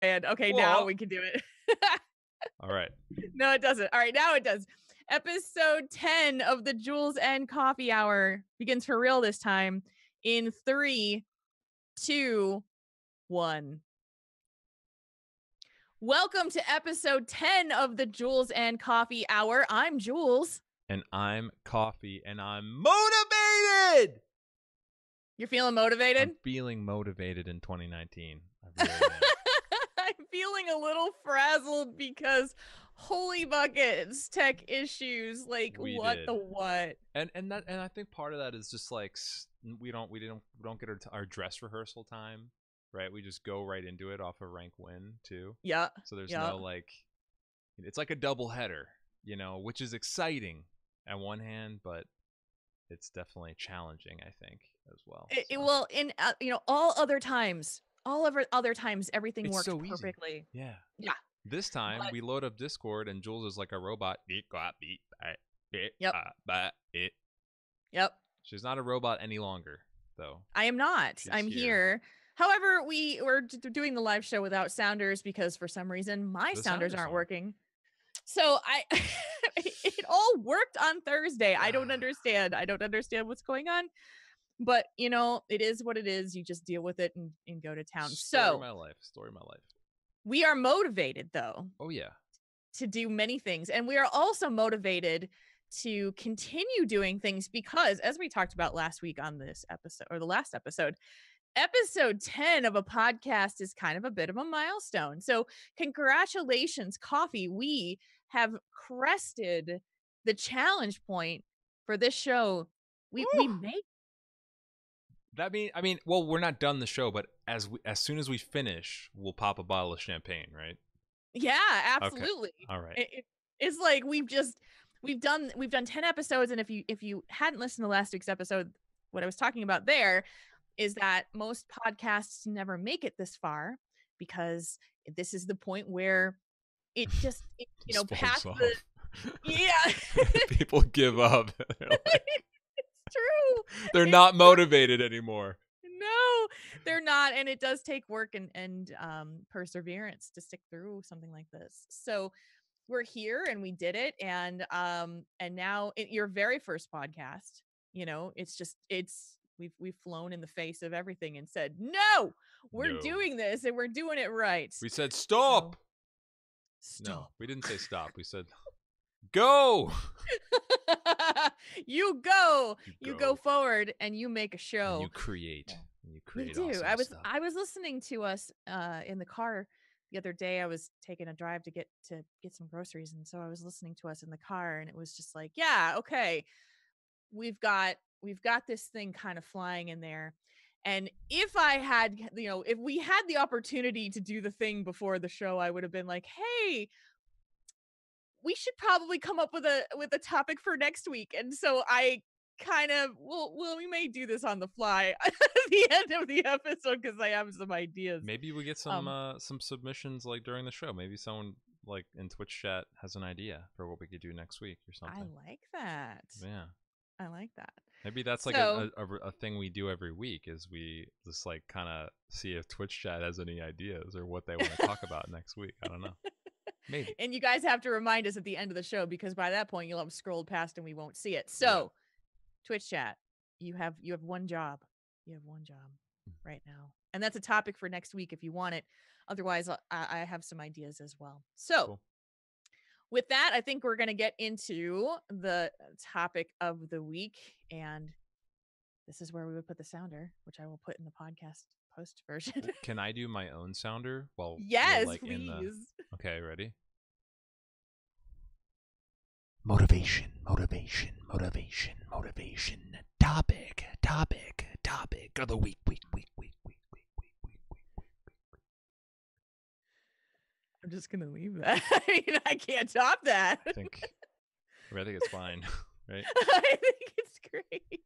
And okay, now we can do it. All right. No, it doesn't. All right, now it does. Episode 10 of the Jules and Coffee Hour begins for real this time in 3, 2, 1. Welcome to episode 10 of the Jules and Coffee Hour. I'm Jules. And I'm Coffee, and I'm motivated! You're feeling motivated? I'm feeling motivated in 2019. I really am. I'm feeling a little frazzled because holy buckets, tech issues, like We what did. the what? And I think part of that is just like we don't get our dress rehearsal time, right? We just go right into it off a rank win too. Yeah. So there's no like, it's like a double header, which is exciting at one hand, but it's definitely challenging, I think, as well. Well, in all other times, everything It's worked so perfectly. Easy. Yeah. Yeah. This time we load up Discord and Jules is like a robot. Yep. She's not a robot any longer, though. I am not. I'm here. However, we're doing the live show without sounders because for some reason my sounders aren't working. So it all worked on Thursday. I don't understand. I don't understand what's going on. But, it is what it is. You just deal with it and go to town. Story of my life. We are motivated, though. Oh, yeah. To do many things. And we are also motivated to continue doing things because, as we talked about last week on this episode, or the last episode 10 of a podcast is kind of a bit of a milestone. So congratulations, Coffee. We have crested the challenge point for this show. We made that well, we're not done the show, but as soon as we finish, we'll pop a bottle of champagne, right? Yeah, absolutely. Okay. All right. It's like we've done 10 episodes, and if you hadn't listened to last week's episode, what I was talking about there is that most podcasts never make it this far because this is the point where it just past the people give up. It's true. They're not motivated anymore. No, they're not, and it does take work and perseverance to stick through something like this. So we're here and we did it, and now your very first podcast, we've flown in the face of everything and said, no, we're doing this and we're doing it right. We said stop. Stop. No, we didn't say stop. We said go. You go forward and you make a show. And you create. We do. Awesome I was listening to us in the car the other day. I was taking a drive to get some groceries, and so I was listening to us in the car, and it was just like, yeah, okay, we've got this thing kind of flying in there. And if I had, if we had the opportunity to do the thing before the show, I would have been like, hey, we should probably come up with a topic for next week. And so I kind of we may do this on the fly at the end of the episode because I have some ideas. Maybe we get some submissions like during the show. Maybe someone like in Twitch chat has an idea for what we could do next week or something. I like that. Yeah, I like that. Maybe that's like a thing we do every week is we just like kind of see if Twitch chat has any ideas or what they want to talk about next week. I don't know. Maybe. And you guys have to remind us at the end of the show because by that point you'll have scrolled past and we won't see it. So Twitch chat, you have one job. You have one job right now. And that's a topic for next week if you want it. Otherwise, I have some ideas as well. So cool. With that, I think we're going to get into the topic of the week. And this is where we would put the sounder, which I will put in the podcast post version. Can I do my own sounder? Yes, please. Okay, ready? Motivation. Topic of the week. I'm just going to leave that. I can't top that. I think it's fine, right? I think it's great.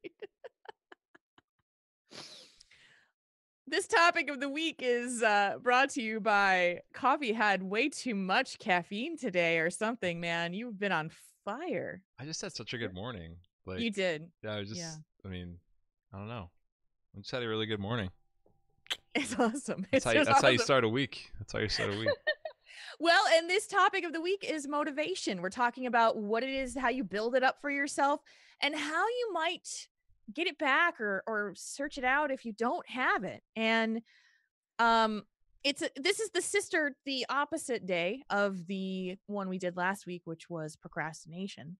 This topic of the week is brought to you by Coffee had way too much caffeine today or something, man. You've been on fire. I just had such a good morning. You did. Yeah, I don't know. I just had a really good morning. It's awesome. That's It's how you, just that's how you awesome. start a week. That's how you start a week. Well, and this topic of the week is motivation. We're talking about what it is, how you build it up for yourself, and how you might get it back or search it out if you don't have it. And um this is the opposite day of the one we did last week, which was procrastination.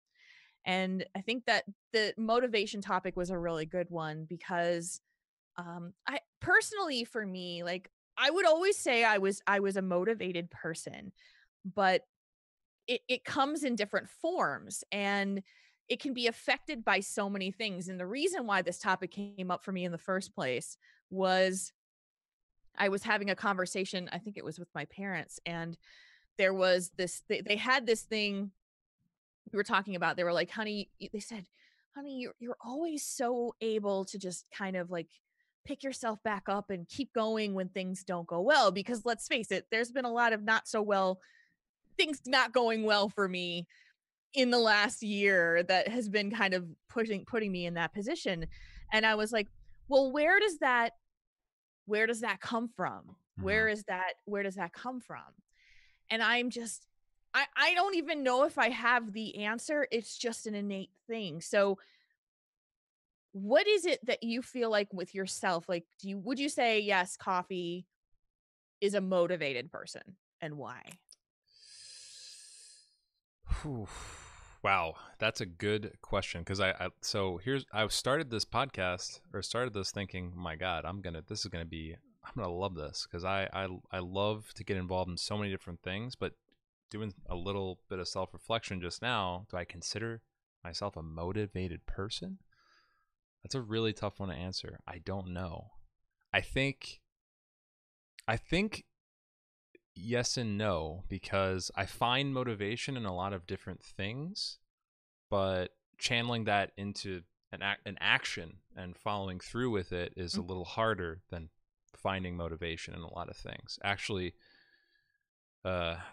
And I think that the motivation topic was a really good one because I personally, for me, like, I would always say I was a motivated person, but it comes in different forms, and it can be affected by so many things. And the reason why this topic came up for me in the first place was I was having a conversation, I think it was with my parents, and there was they had this thing we were talking about. They were like, "Honey," they said, "Honey, you're always so able to just kind of like pick yourself back up and keep going when things don't go well." Because let's face it, there's been a lot of not so well things not going well for me in the last year that has been kind of putting me in that position. And I was like, "Well, where does that come from? Mhm. Where does that come from?" And I don't even know if I have the answer. It's just an innate thing. So what is it that you feel like with yourself? Like, would you say yes, Coffee is a motivated person, and why? Whew. Wow, that's a good question because I started this podcast or started this thinking, my God, I'm gonna love this because I love to get involved in so many different things, but doing a little bit of self reflection just now, do I consider myself a motivated person? That's a really tough one to answer. I don't know. I think I think yes and no because I find motivation in a lot of different things, but channeling that into an action and following through with it is a Mm. little harder than finding motivation in a lot of things. Actually,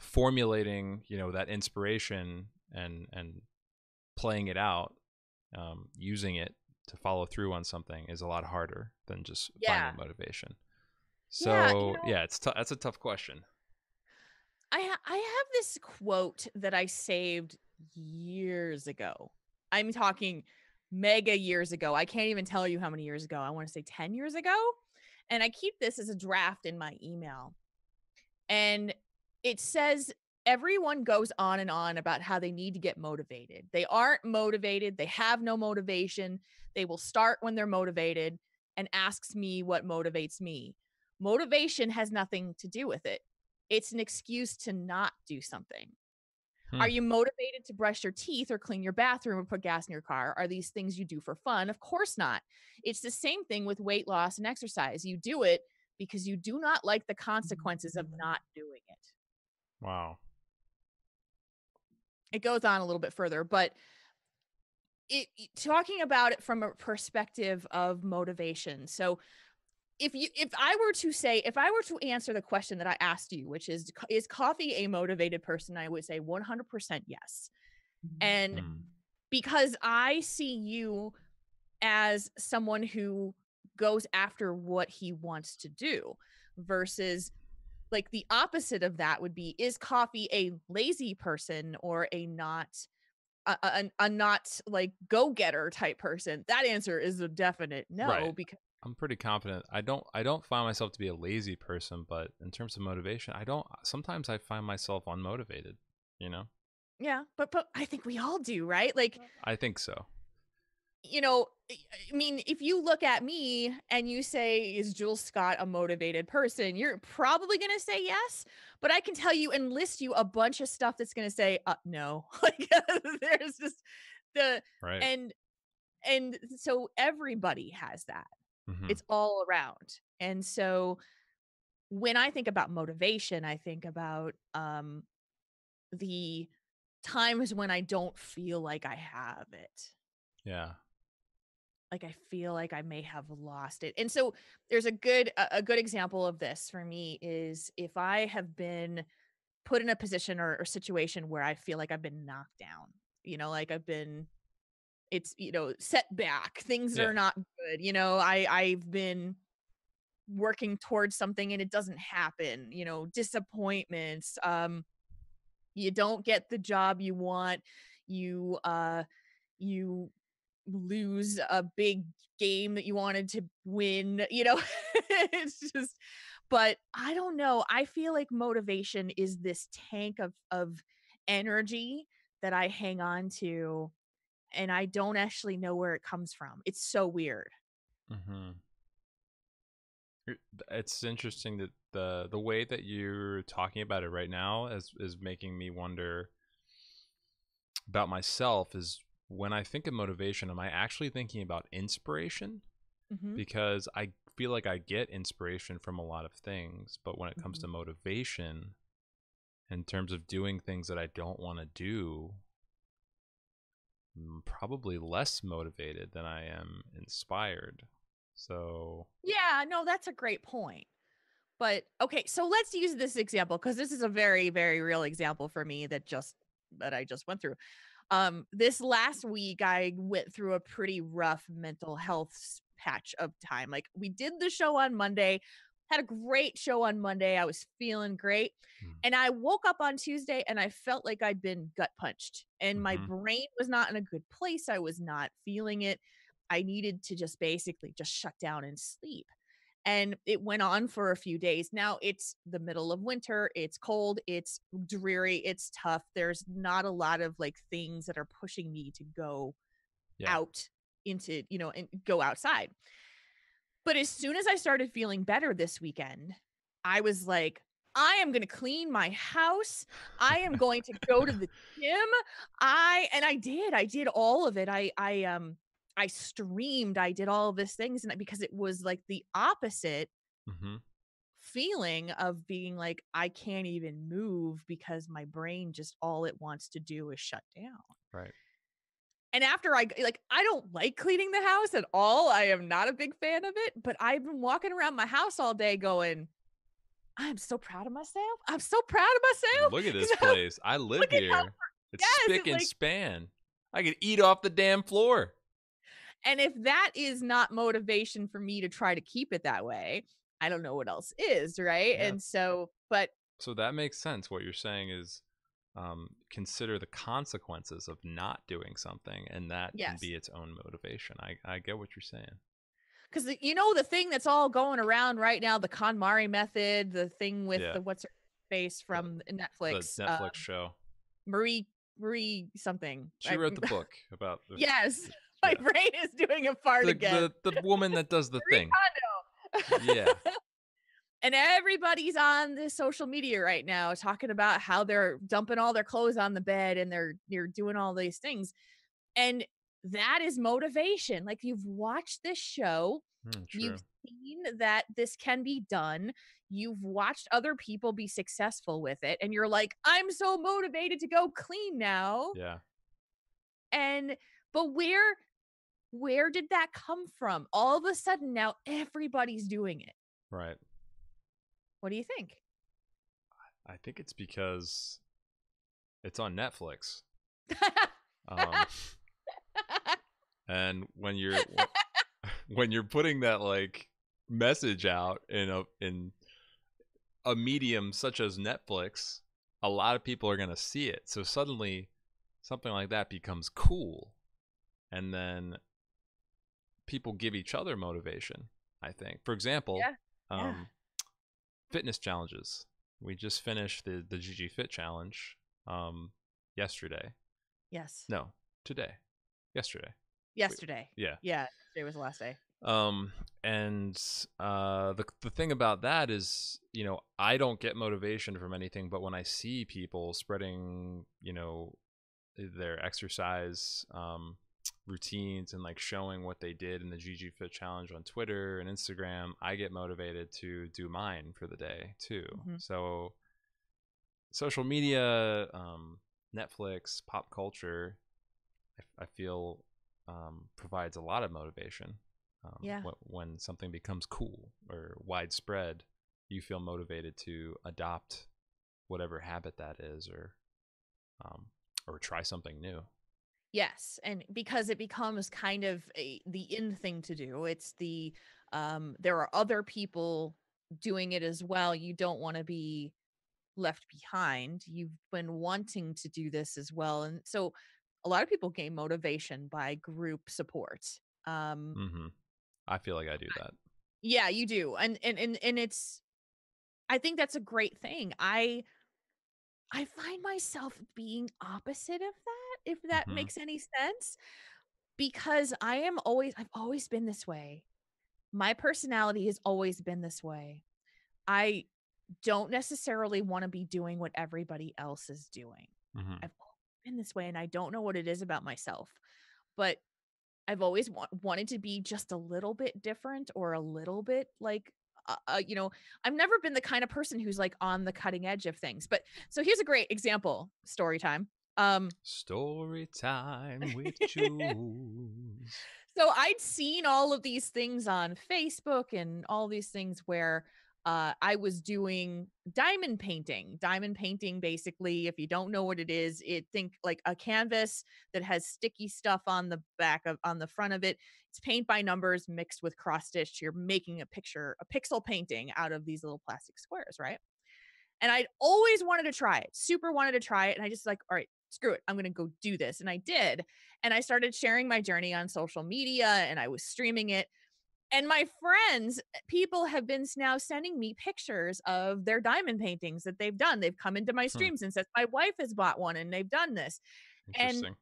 formulating that inspiration and playing it out, using it to follow through on something is a lot harder than just Yeah. finding motivation. Yeah, So yeah, that's a tough question. I have this quote that I saved years ago. I'm talking mega years ago. I can't even tell you how many years ago. I want to say 10 years ago. And I keep this as a draft in my email. And it says everyone goes on and on about how they need to get motivated. They aren't motivated, they have no motivation. They will start when they're motivated and asks me what motivates me. Motivation has nothing to do with it. It's an excuse to not do something. Hmm. Are you motivated to brush your teeth or clean your bathroom or put gas in your car? Are these things you do for fun? Of course not. It's the same thing with weight loss and exercise. You do it because you do not like the consequences of not doing it. Wow. It goes on a little bit further, but talking about it from a perspective of motivation. So if I were to answer the question that I asked you, which is Coffee a motivated person? I would say 100% yes. And Hmm. because I see you as someone who goes after what he wants to do versus like the opposite of that would be, is Coffee a lazy person or a not a not like go-getter type person? That answer is a definite Right. no, because I'm pretty confident. I don't find myself to be a lazy person, but in terms of motivation, I don't sometimes I find myself unmotivated, you know? yeah, but I think we all do, right? Like, I think so. you know, I mean, if you look at me and you say, is Jules Scott a motivated person? You're probably going to say yes, but I can tell you and list you a bunch of stuff that's going to say, no. Like, there's just the, Right. and, and so everybody has that. Mhm. It's all around. And so when I think about motivation, I think about, the times when I don't feel like I have it. Yeah. Like, I feel like I may have lost it. And so there's a good example of this for me is if I have been put in a position or situation where I feel like I've been knocked down, like it's, set back. Things Yeah. are not good. I've been working towards something and it doesn't happen, you know, disappointments, you don't get the job you want, you lose a big game that you wanted to win, you know? It's just, but I don't know. I feel like motivation is this tank of energy that I hang on to, and I don't actually know where it comes from. It's so weird. Mm-hmm. It's interesting that the way that you're talking about it right now is making me wonder about myself. Is when I think of motivation, am I actually thinking about inspiration? Mhm. Because I feel like I get inspiration from a lot of things, but when it comes Mhm. to motivation, in terms of doing things that I don't want to do, I'm probably less motivated than I am inspired. So, Yeah, no, that's a great point. But okay, so let's use this example because this is a very, very real example for me that I just went through. This last week I went through a pretty rough mental health patch of time. Like we did the show on Monday, had a great show on Monday. I was feeling great. And I woke up on Tuesday and I felt like I'd been gut punched and my mm-hmm, brain was not in a good place. I was not feeling it. I needed to just basically just shut down and sleep. And it went on for a few days. Now it's the middle of winter, it's cold, it's dreary, it's tough. There's not a lot of like things that are pushing me to go yeah, out into, you know, and go outside. But as soon as I started feeling better this weekend, I was like, I am going to clean my house. I am going to go to the gym. I did all of it. I streamed, I did all of these things and because it was like the opposite mm-hmm, feeling of being like I can't even move because my brain just all it wants to do is shut down. right. And after I don't like cleaning the house at all. I am not a big fan of it, but I've been walking around my house all day going, I'm so proud of myself. I'm so proud of myself Look at this because I'm place. I live look at how here. It's yes, spick it's and like span. I could eat off the damn floor. and if that is not motivation for me to try to keep it that way, I don't know what else is, right? Yeah. And so, but So that makes sense. What you're saying is consider the consequences of not doing something, and that can yes. be its own motivation. I get what you're saying. Because you know the thing that's all going around right now, the KonMari method, the thing with Yeah. the what's her face The, from the Netflix, Netflix show. Marie something. She wrote the book about the Yes, my yeah. brain is doing a fart again. The woman that does the Marie thing. Yeah. Kondo. And everybody's on this social media right now talking about how they're dumping all their clothes on the bed and they're doing all these things. And that is motivation. Like you've watched this show, True. you've seen that this can be done, you've watched other people be successful with it, and you're like, I'm so motivated to go clean now. Yeah. And but where did that come from? All of a sudden now everybody's doing it. Right. What do you think? I think it's because it's on Netflix. Um, and when you're putting that like message out in a medium such as Netflix, a lot of people are going to see it. So suddenly something like that becomes cool. And then people give each other motivation, I think. For example, Yeah. Yeah. fitness challenges. We just finished the GG Fit challenge yesterday. Yes. No, today. Yesterday. Yesterday. Yeah. Yeah. Yesterday was the last day. And the thing about that is, you know, I don't get motivation from anything, but when I see people spreading, you know, their exercise routines and like showing what they did in the GG Fit challenge on Twitter and Instagram, I get motivated to do mine for the day too. Mm-hmm. So social media, Netflix, pop culture, I feel provides a lot of motivation. Yeah. When something becomes cool or widespread, you feel motivated to adopt whatever habit that is, or try something new. Yes, and because it becomes kind of the in thing to do. It's the There are other people doing it as well. You don't want to be left behind. You've been wanting to do this as well. And so a lot of people gain motivation by group support. Um, Mm-hmm. I feel like I do that. yeah, you do. And it's I think that's a great thing. I find myself being opposite of that, if that Mm-hmm. makes any sense, because I've always been this way. My personality has always been this way. I don't necessarily want to be doing what everybody else is doing. Mm-hmm. I've always been this way and I don't know what it is about myself, but I've always wanted to be just a little bit different or a little bit like, you know, I've never been the kind of person who's like on the cutting edge of things. But so here's a great example, story time. Um, Story time with Jules. so I'd seen all of these things on Facebook and all these things where I was doing diamond painting. Diamond painting, basically, if you don't know what it is, it think like a canvas that has sticky stuff on the on the front of it. It's paint by numbers mixed with cross stitch. You're making a picture, a pixel painting out of these little plastic squares, right? And I'd always wanted to try it, super wanted to try it. And I just like, all right, screw it. I'm going to go do this. And I did. And I started sharing my journey on social media and I was streaming it. And my friends, people have been now sending me pictures of their diamond paintings that they've done. They've come into my Hmm. streams and said, my wife has bought one and they've done this. And Interesting.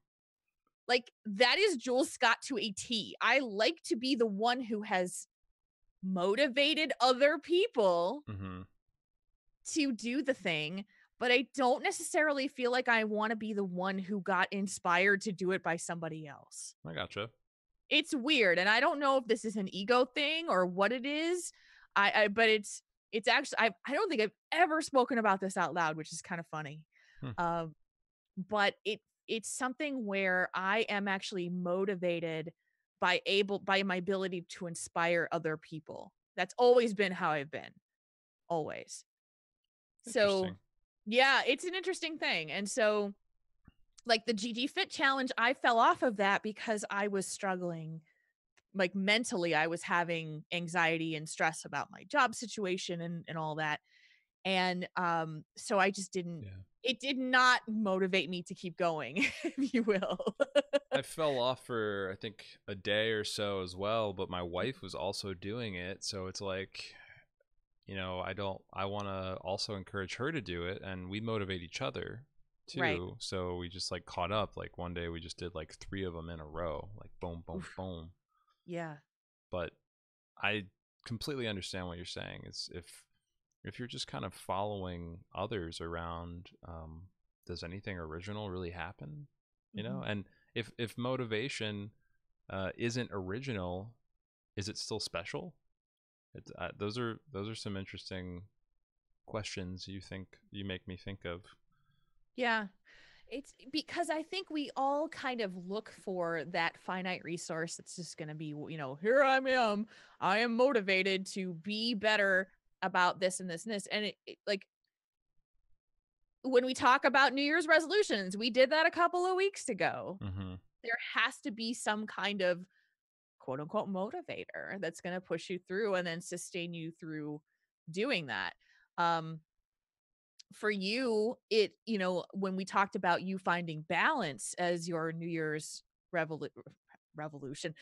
like, that is Jules Scott to a T. I like to be the one who has motivated other people Mm-hmm. to do the thing, but I don't necessarily feel like I want to be the one who got inspired to do it by somebody else. I gotcha. It's weird, and I don't know if this is an ego thing or what it is. But it's actually I don't think I've ever spoken about this out loud, which is kind of funny. Hmm. Um, but it's something where I am actually motivated by my ability to inspire other people. That's always been how I've been, always. So, Interesting. yeah, it's an interesting thing. And so, like the GG Fit challenge, I fell off of that because I was struggling. Like mentally, I was having anxiety and stress about my job situation and all that. And so I just didn't Yeah. it did not motivate me to keep going, if you will. I fell off for I think a day or so as well, but my wife was also doing it, so it's like, I want to also encourage her to do it, and we motivate each other Right. too. So we just like caught up. Like one day we just did like 3 of them in a row, like boom boom Oof. boom. Yeah. But I completely understand what you're saying. Is if you're just kind of following others around, does anything original really happen? Mhm. And if motivation isn't original, is it still special? Those are some interesting questions you make me think of. Yeah. It's because I think we all kind of look for that finite resource that's just going to be, here I am. I am motivated to be better about this and this and this. And like when we talk about New Year's resolutions, we did that a couple of weeks ago. Mm-hmm. There has to be some kind of quote unquote motivator that's going to push you through and then sustain you through doing that. Um, for you, when we talked about you finding balance as your New Year's revolution resolution,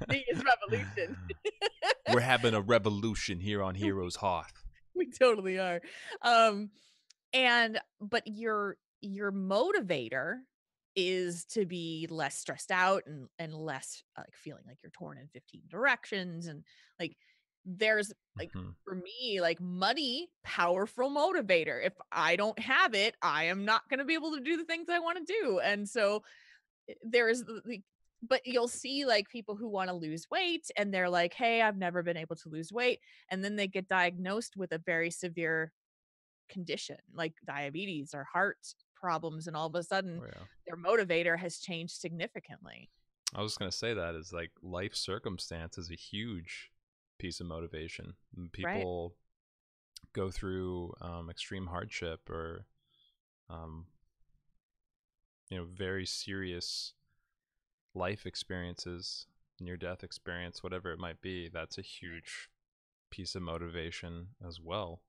New Year's revolution, We're having a revolution here on Heroes Hearth. we totally are. Um, but your motivator is to be less stressed out and less like feeling like you're torn in 15 directions and like there's like Mm-hmm. for me like money powerful motivator. If I don't have it, I am not going to be able to do the things I want to do. And so there's the but you'll see like people who want to lose weight and they're like, hey, I've never been able to lose weight, and then they get diagnosed with a very severe condition like diabetes or heart problems, and all of a sudden Oh, yeah. their motivator has changed significantly. I was gonna say that is like life circumstance is a huge piece of motivation. Right. People go through extreme hardship or um, very serious life experiences, near-death experience, whatever it might be, that's a huge piece of motivation as well.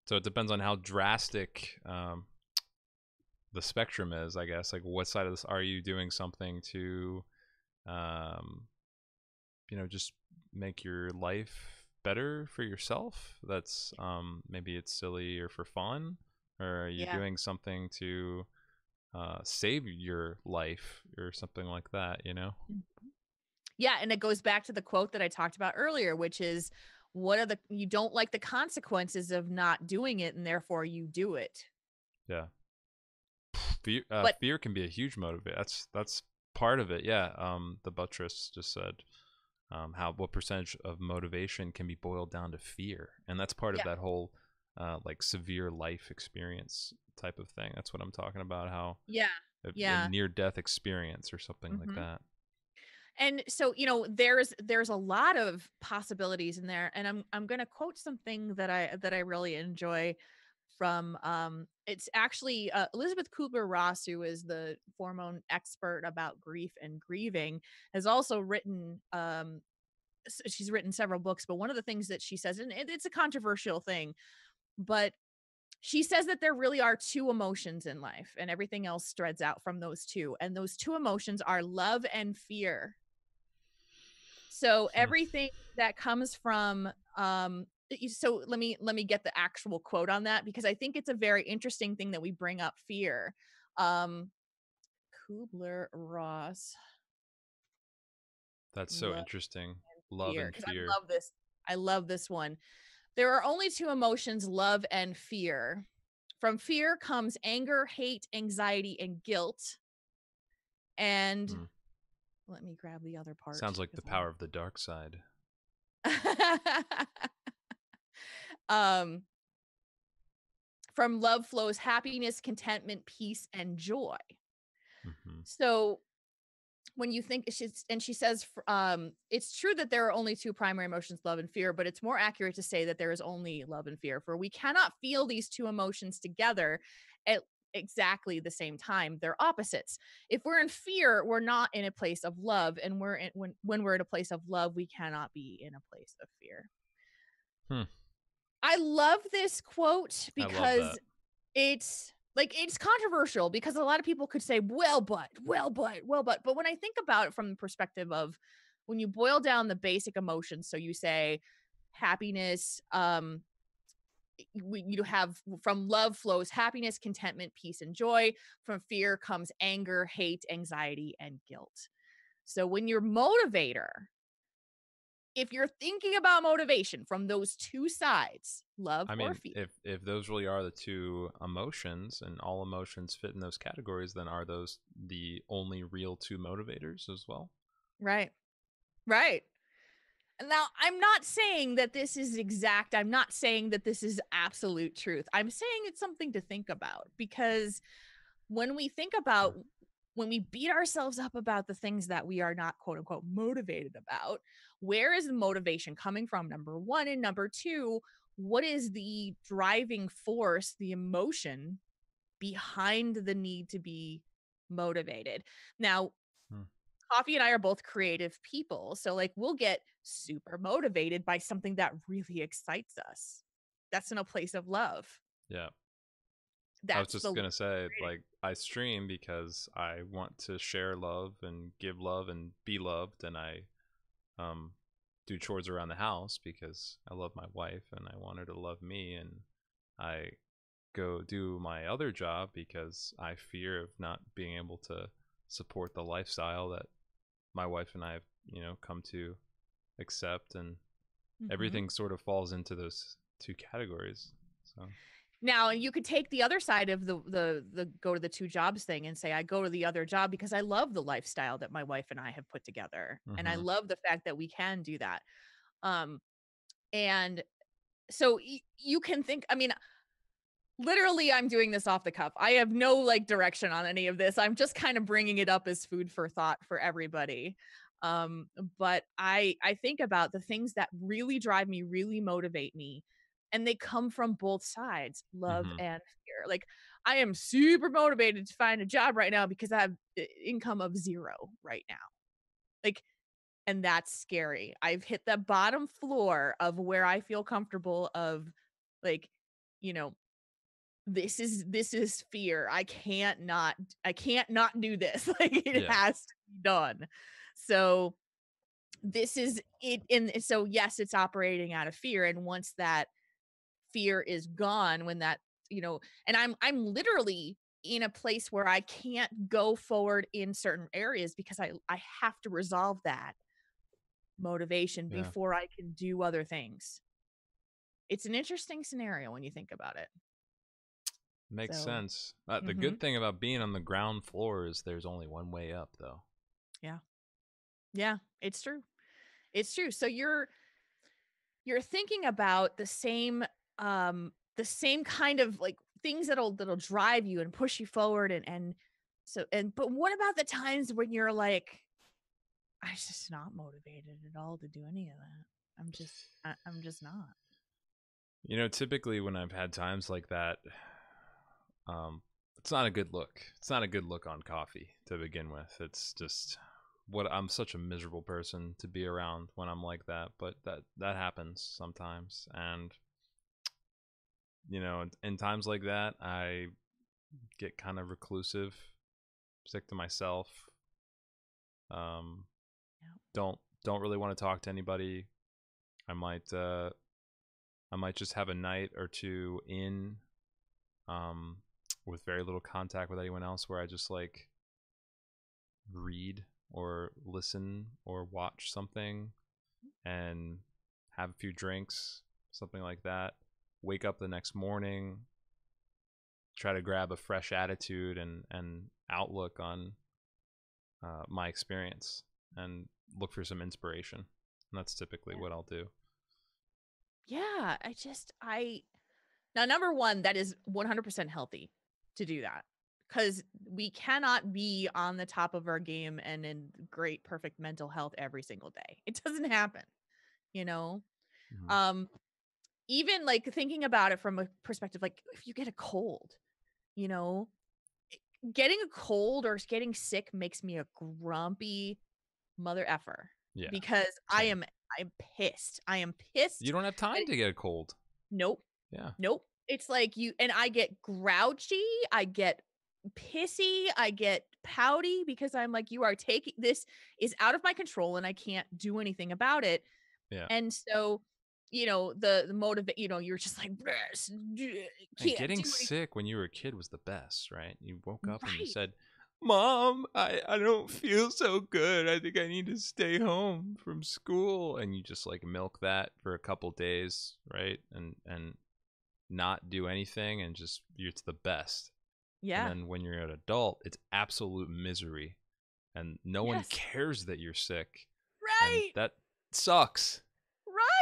So it depends on how drastic the spectrum is, I guess. Like, what side of this are you doing something to, just make your life better for yourself? That's maybe it's silly or for fun, or are you Yeah. doing something to save your life or something like that? Yeah, and it goes back to the quote that I talked about earlier, which is you don't like the consequences of not doing it, and therefore you do it. Yeah. Fear, But fear can be a huge motivator. That's part of it. Yeah. The buttress just said what percentage of motivation can be boiled down to fear, and that's part of yeah, that whole like severe life experience type of thing. That's what I'm talking about. How yeah, a yeah. near death experience or something like hmm that. And so, there's a lot of possibilities in there, and I'm going to quote something that I really enjoy from it's actually Elizabeth Kubler-Ross, who is the foremost expert about grief and grieving, has also written she's written several books, but one of the things that she says, and it's a controversial thing, but she says that there really are two emotions in life and everything else spreads out from those two, and those two emotions are love and fear. So Hmm. everything that comes from so let me get the actual quote on that, because I think it's a very interesting thing that we bring up fear. Um Kubler-Ross, That's so love interesting. and Love fear, and because fear. I love this one. There are only two emotions, love and fear. From fear comes anger, hate, anxiety, and guilt. And Hmm. let me grab the other part Sounds like the because power of the dark side. um from love flows happiness, contentment, peace, and joy. Hmm. So when you think she says it's true that there are only two primary emotions, love and fear, but it's more accurate to say that there is only love and fear, for we cannot feel these two emotions together at exactly the same time. They're opposites. If we're in fear, we're not in a place of love, and when we're in a place of love, we cannot be in a place of fear. Hmm. I love this quote I love because that. it's controversial, because a lot of people could say, but when I think about it from the perspective of when you boil down the basic emotions, so you say happiness, you have from love flows happiness, contentment, peace, and joy. From fear comes anger, hate, anxiety, and guilt. So when your motivator, if you're thinking about motivation from those two sides, love I or mean, fear, if those really are the two emotions and all emotions fit in those categories, then are those the only real two motivators as well? right? Right. Now, I'm not saying that this is exact. I'm not saying that this is absolute truth. I'm saying it's something to think about, because when we think Hmm. about when we beat ourselves up about the things that we are not quote unquote motivated about, where is the motivation coming from? Number one. And number two, what is the driving force, the emotion behind the need to be motivated? Now, Hmm. Coffee and I are both creative people. So, like, we'll get super motivated by something that really excites us. That's in a place of love. Yeah. I was That's the just love gonna say, creating. like, I stream because I want to share love and give love and be loved, and I um do chores around the house because I love my wife and I want her to love me, and I go do my other job because I fear of not being able to support the lifestyle that my wife and I have, come to accept, and Mhm. everything sort of falls into those two categories. So, Now, you could take the other side of the go to the two jobs thing and say, I go to the other job because I love the lifestyle that my wife and I have put together. And I hmm. love the fact that we can do that. Um, and so you can think, I mean, literally, I'm doing this off the cuff. I have no like direction on any of this. I'm just kind of bringing it up as food for thought for everybody. Um, but I think about the things that really drive me, really motivate me, and they come from both sides, love Hmm. and fear. Like, I am super motivated to find a job right now because I have income of zero right now. Like, And that's scary. I've hit the bottom floor of where I feel comfortable of like, you know, this is fear. I can't not do this. Like it Yeah. has to be done. So this is it. And so yes, it's operating out of fear. And once that fear is gone, when that, and I'm literally in a place where I can't go forward in certain areas because I have to resolve that motivation Yeah. before I can do other things. It's an interesting scenario when you think about it. Makes So, sense. The mhm. good thing about being on the ground floor is there's only one way up, though. Yeah. Yeah, it's true. It's true. So you're thinking about the same kind of like things that'll drive you and push you forward and but what about the times when you're like I'm just not motivated at all to do any of that. I'm just not. Typically when I've had times like that, it's not a good look. It's not a good look on coffee to begin with. It's just what I'm such a miserable person to be around when I'm like that, but that happens sometimes. And in times like that, I get kind of reclusive, stick to myself. Um, Yeah. don't really want to talk to anybody. I might just have a night or two in, with very little contact with anyone else, where I just like read or listen or watch something and have a few drinks, something like that. Wake up the next morning, try to grab a fresh attitude and outlook on my experience, and look for some inspiration. And that's typically Yeah. what I'll do. Yeah, I now number 1 that is 100% healthy to do that cuz we cannot be on the top of our game and in great perfect mental health every single day. It doesn't happen, you know? Mm-hmm. Um even like thinking about it from a perspective like if you get a cold, you know, getting a cold or getting sick makes me a grumpy mother effer Yeah, because same. I'm pissed. I am You pissed. don't have that- time to get a cold. Nope. Yeah. Nope. It's like you and I get grouchy, I get pissy, I get pouty because I'm like, you are taking this is out of my control and I can't do anything about it. Yeah. And so, the motivate, you're just like, And can't getting do anything. sick when you were a kid was the best, right? You woke up and you Right. said, "Mom, I don't feel so good. I think I need to stay home from school." And you just like milk that for a couple days, right? And not do anything, and just it's the best. And Yeah. then when you're an adult, it's absolute misery, and no one Yes. cares that you're sick, and Right. that sucks.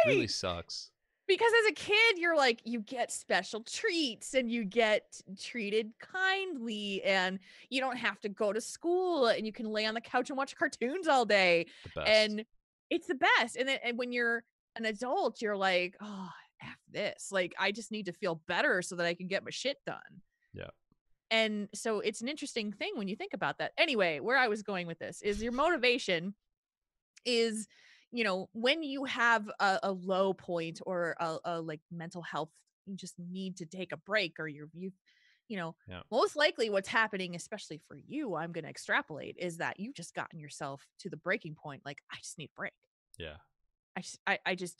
Really Right. sucks. Because as a kid, you're like, you get special treats and you get treated kindly, and you don't have to go to school and you can lay on the couch and watch cartoons all day. The best. And it's the best. And then and when you're an adult, you're like, oh, F this. Like, I just need to feel better so that I can get my shit done. Yeah. And so it's an interesting thing when you think about that. Anyway, where I was going with this is your motivation is when you have a low point or a like mental health, you just need to take a break or you know Yeah. most likely what's happening, especially for you, I'm going to extrapolate, is that you've just gotten yourself to the breaking point. Like, I just need a break. Yeah.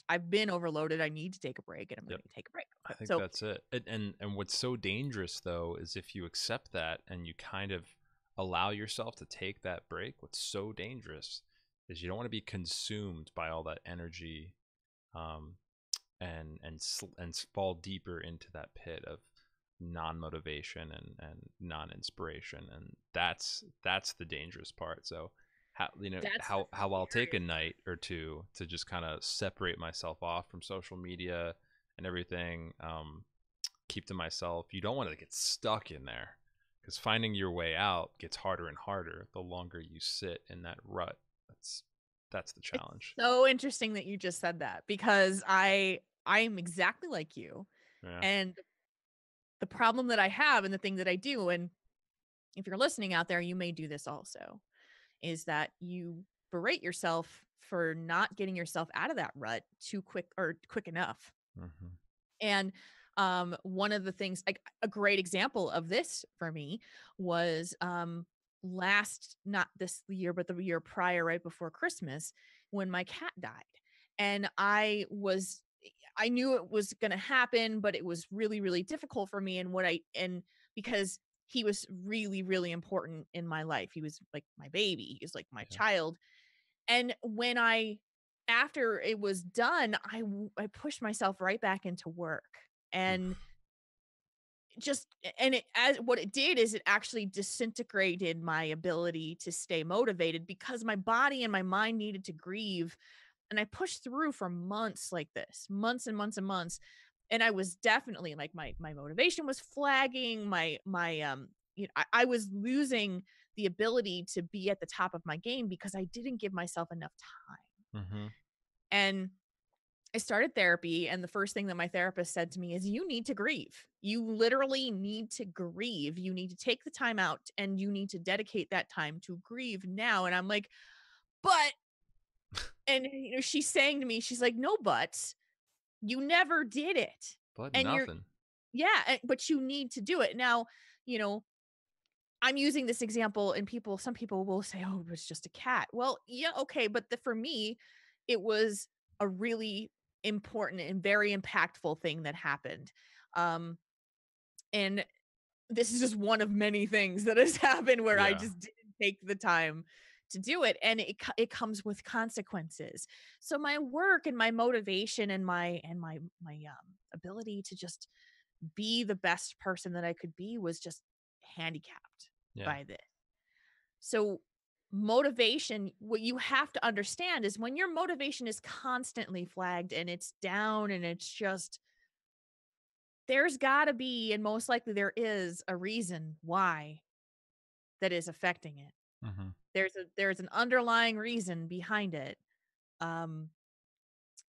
I've been overloaded. I need to take a break, and I'm going Yep. to take a break. I think So that's it. And what's so dangerous though is if you accept that and you kind of allow yourself to take that break. What's so dangerous is you don't want to be consumed by all that energy, um, and fall deeper into that pit of non-motivation and non-inspiration, and that's the dangerous part. So how that's the how I'll take a scariest. night or two to just kind of separate myself off from social media and everything, keep to myself. You don't want to get stuck in there, because finding your way out gets harder and harder the longer you sit in that rut. That's the It's challenge. so interesting that you just said that because I'm exactly like you. Yeah. And the problem that I have and the thing that I do, and if you're listening out there, you may do this also, is that you berate yourself for not getting yourself out of that rut too quick or quick enough. Mm-hmm. And one of the things, like a great example of this for me was last, not this year, but the year prior, right before Christmas, when my cat died. And I knew it was going to happen, but it was really, really difficult for me. And because he was really, really important in my life, he was like my baby, he was like my Yeah. child. And after it was done, I pushed myself right back into work. And Oof. as what it did is it actually disintegrated my ability to stay motivated because my body and my mind needed to grieve. And I pushed through for months like this, months and months and months. And I was definitely like my motivation was flagging, I was losing the ability to be at the top of my game because I didn't give myself enough time. Mm-hmm. And I started therapy, and the first thing that my therapist said to me is, you need to grieve. You literally need to grieve. You need to take the time out and you need to dedicate that time to grieve now. And I'm like, but, and she's saying to me, she's like, no buts. You never did it. But And nothing. but you need to do it. Now, you know, I'm using this example and some people will say, oh, it was just a cat. Well, yeah, okay. But for me, it was a really important and very impactful thing that happened. Um, and this is just one of many things that has happened where I Yeah. just didn't take the time to do it. And it comes with consequences. So my work and my motivation and my ability to just be the best person that I could be was just handicapped Yeah. by this. So motivation, what you have to understand is when your motivation is constantly flagged and it's down and it's just, there's got to be, and most likely there is a reason why that is affecting it. Mm-hmm. There's an underlying reason behind it. Um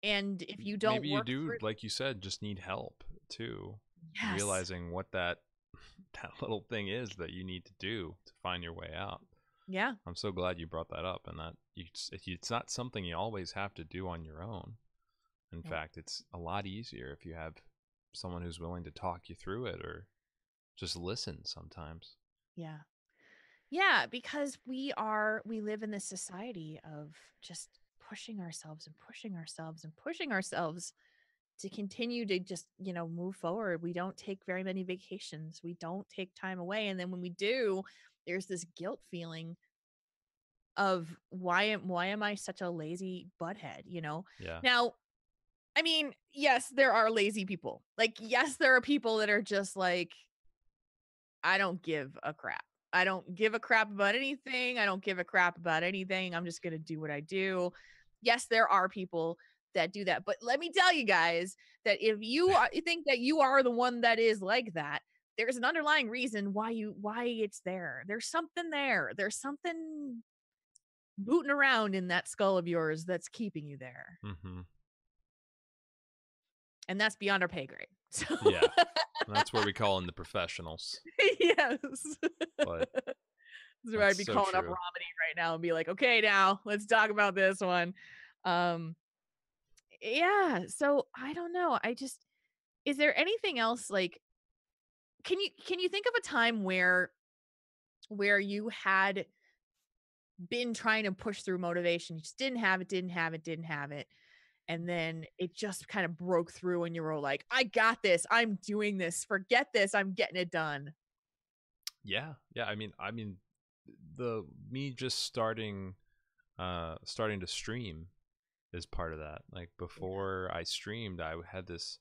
and if you don't Maybe you work do, through, like you said, just need help too. yes. Realizing what that little thing is that you need to do to find your way out. Yeah. I'm so glad you brought that up, and that it's not something you always have to do on your own. In Nope. fact, it's a lot easier if you have someone who's willing to talk you through it or just listen sometimes. Yeah. Yeah, because we live in this society of just pushing ourselves and pushing ourselves and pushing ourselves to continue to just, move forward. We don't take very many vacations. We don't take time away. And then when we do, there's this guilt feeling of why am I such a lazy butthead? Yeah. Now, I mean, yes, there are lazy people. Like, yes, there are people that are just like, I don't give a crap. I don't give a crap about anything. I don't give a crap about anything. I'm just going to do what I do. Yes, there are people that do that. But let me tell you guys that if you think that you are the one that is like that, there's an underlying reason why it's there. There's something there. There's something booting around in that skull of yours that's keeping you there. Mm-hmm. And that's beyond our pay grade. So Yeah. That's where we call in the professionals. yes. But So I'd that's be so calling up true. Romney right now and be like, okay, now let's talk about this one. Um, yeah. So I don't know. Is there anything else like, can you think of a time where you had been trying to push through motivation, you just didn't have it, didn't have it, didn't have it, and then it just kind of broke through and you were like, I got this, I'm doing this, forget this, I'm getting it done. Yeah. Yeah. I mean, the me just starting to stream is part of that. Like before I streamed, I had this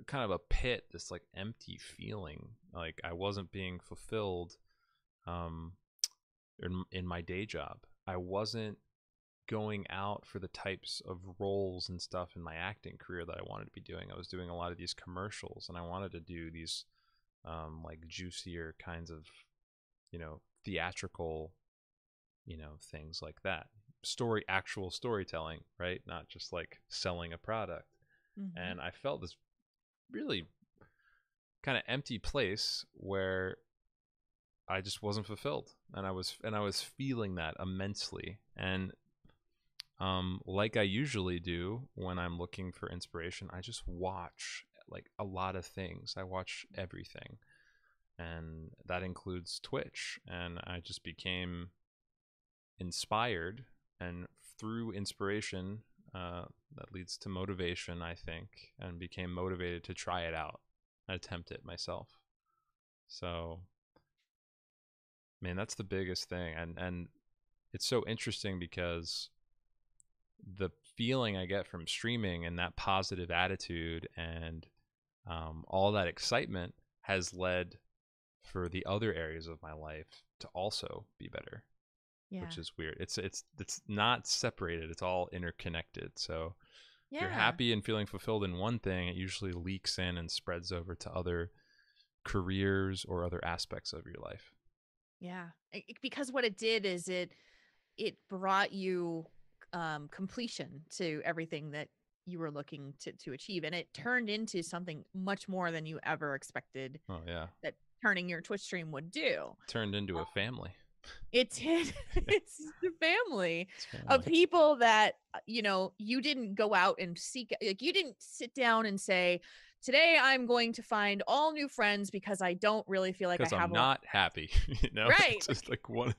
kind of a pit, this like empty feeling, like I wasn't being fulfilled um in my day job. I wasn't going out for the types of roles and stuff in my acting career that I wanted to be doing. I was doing a lot of these commercials and I wanted to do these like juicier kinds of, theatrical, things like that. Actual storytelling, right? Not just like selling a product. Mm-hmm. And I felt this really kind of empty place where I just wasn't fulfilled, and I was feeling that immensely. And like I usually do when I'm looking for inspiration, I just watch like a lot of things. I watch everything, and that includes Twitch. And I just became inspired, and through inspiration, that leads to motivation, I think, and became motivated to try it out and attempt it myself. So, man, that's the biggest thing. And it's so interesting because the feeling I get from streaming and that positive attitude and all that excitement has led for the other areas of my life to also be better, Yeah. which is weird. It's not separated. It's all interconnected. So if you're Yeah. happy and feeling fulfilled in one thing, it usually leaks in and spreads over to other careers or other aspects of your life. Yeah. Because what it did is it brought you completion to everything that you were looking to achieve, and it turned into something much more than you ever expected Oh yeah, that turning your Twitch stream would do. turned into a family. It did. Yeah, It's the family it's of family. people that you didn't go out and seek, like you didn't sit down and say, today I'm going to find all new friends because I don't really feel like I Because have I'm a lot. not happy, Right. It's just like one.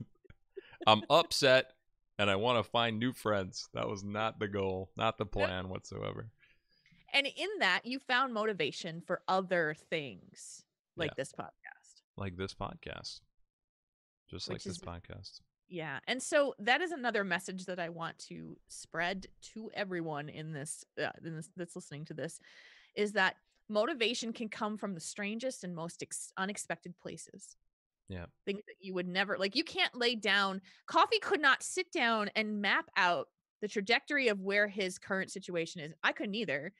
I'm upset, and I want to find new friends. That was not the goal, not the No. plan whatsoever. And in that, you found motivation for other things Yeah, like this podcast, like this podcast, just like which this is, podcast. yeah. And so that is another message that I want to spread to everyone in this that's listening to this, is that motivation can come from the strangest and most unexpected places. Yeah, Things that you would never, like, you can't lay down. Coffee could not sit down and map out the trajectory of where his current situation is. I couldn't either.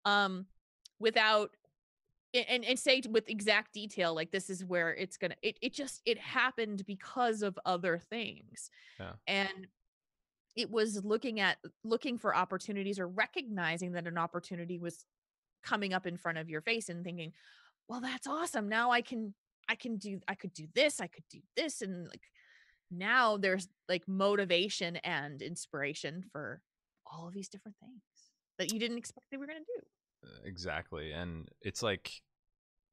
Um, without and say with exact detail, like, this is where it's gonna, it happened because of other things. yeah, And it was looking for opportunities, or recognizing that an opportunity was coming up in front of your face and thinking, well, that's awesome. Now I could do this, I could do this. And like, now there's like motivation and inspiration for all of these different things that you didn't expect they were going to do. exactly. And it's like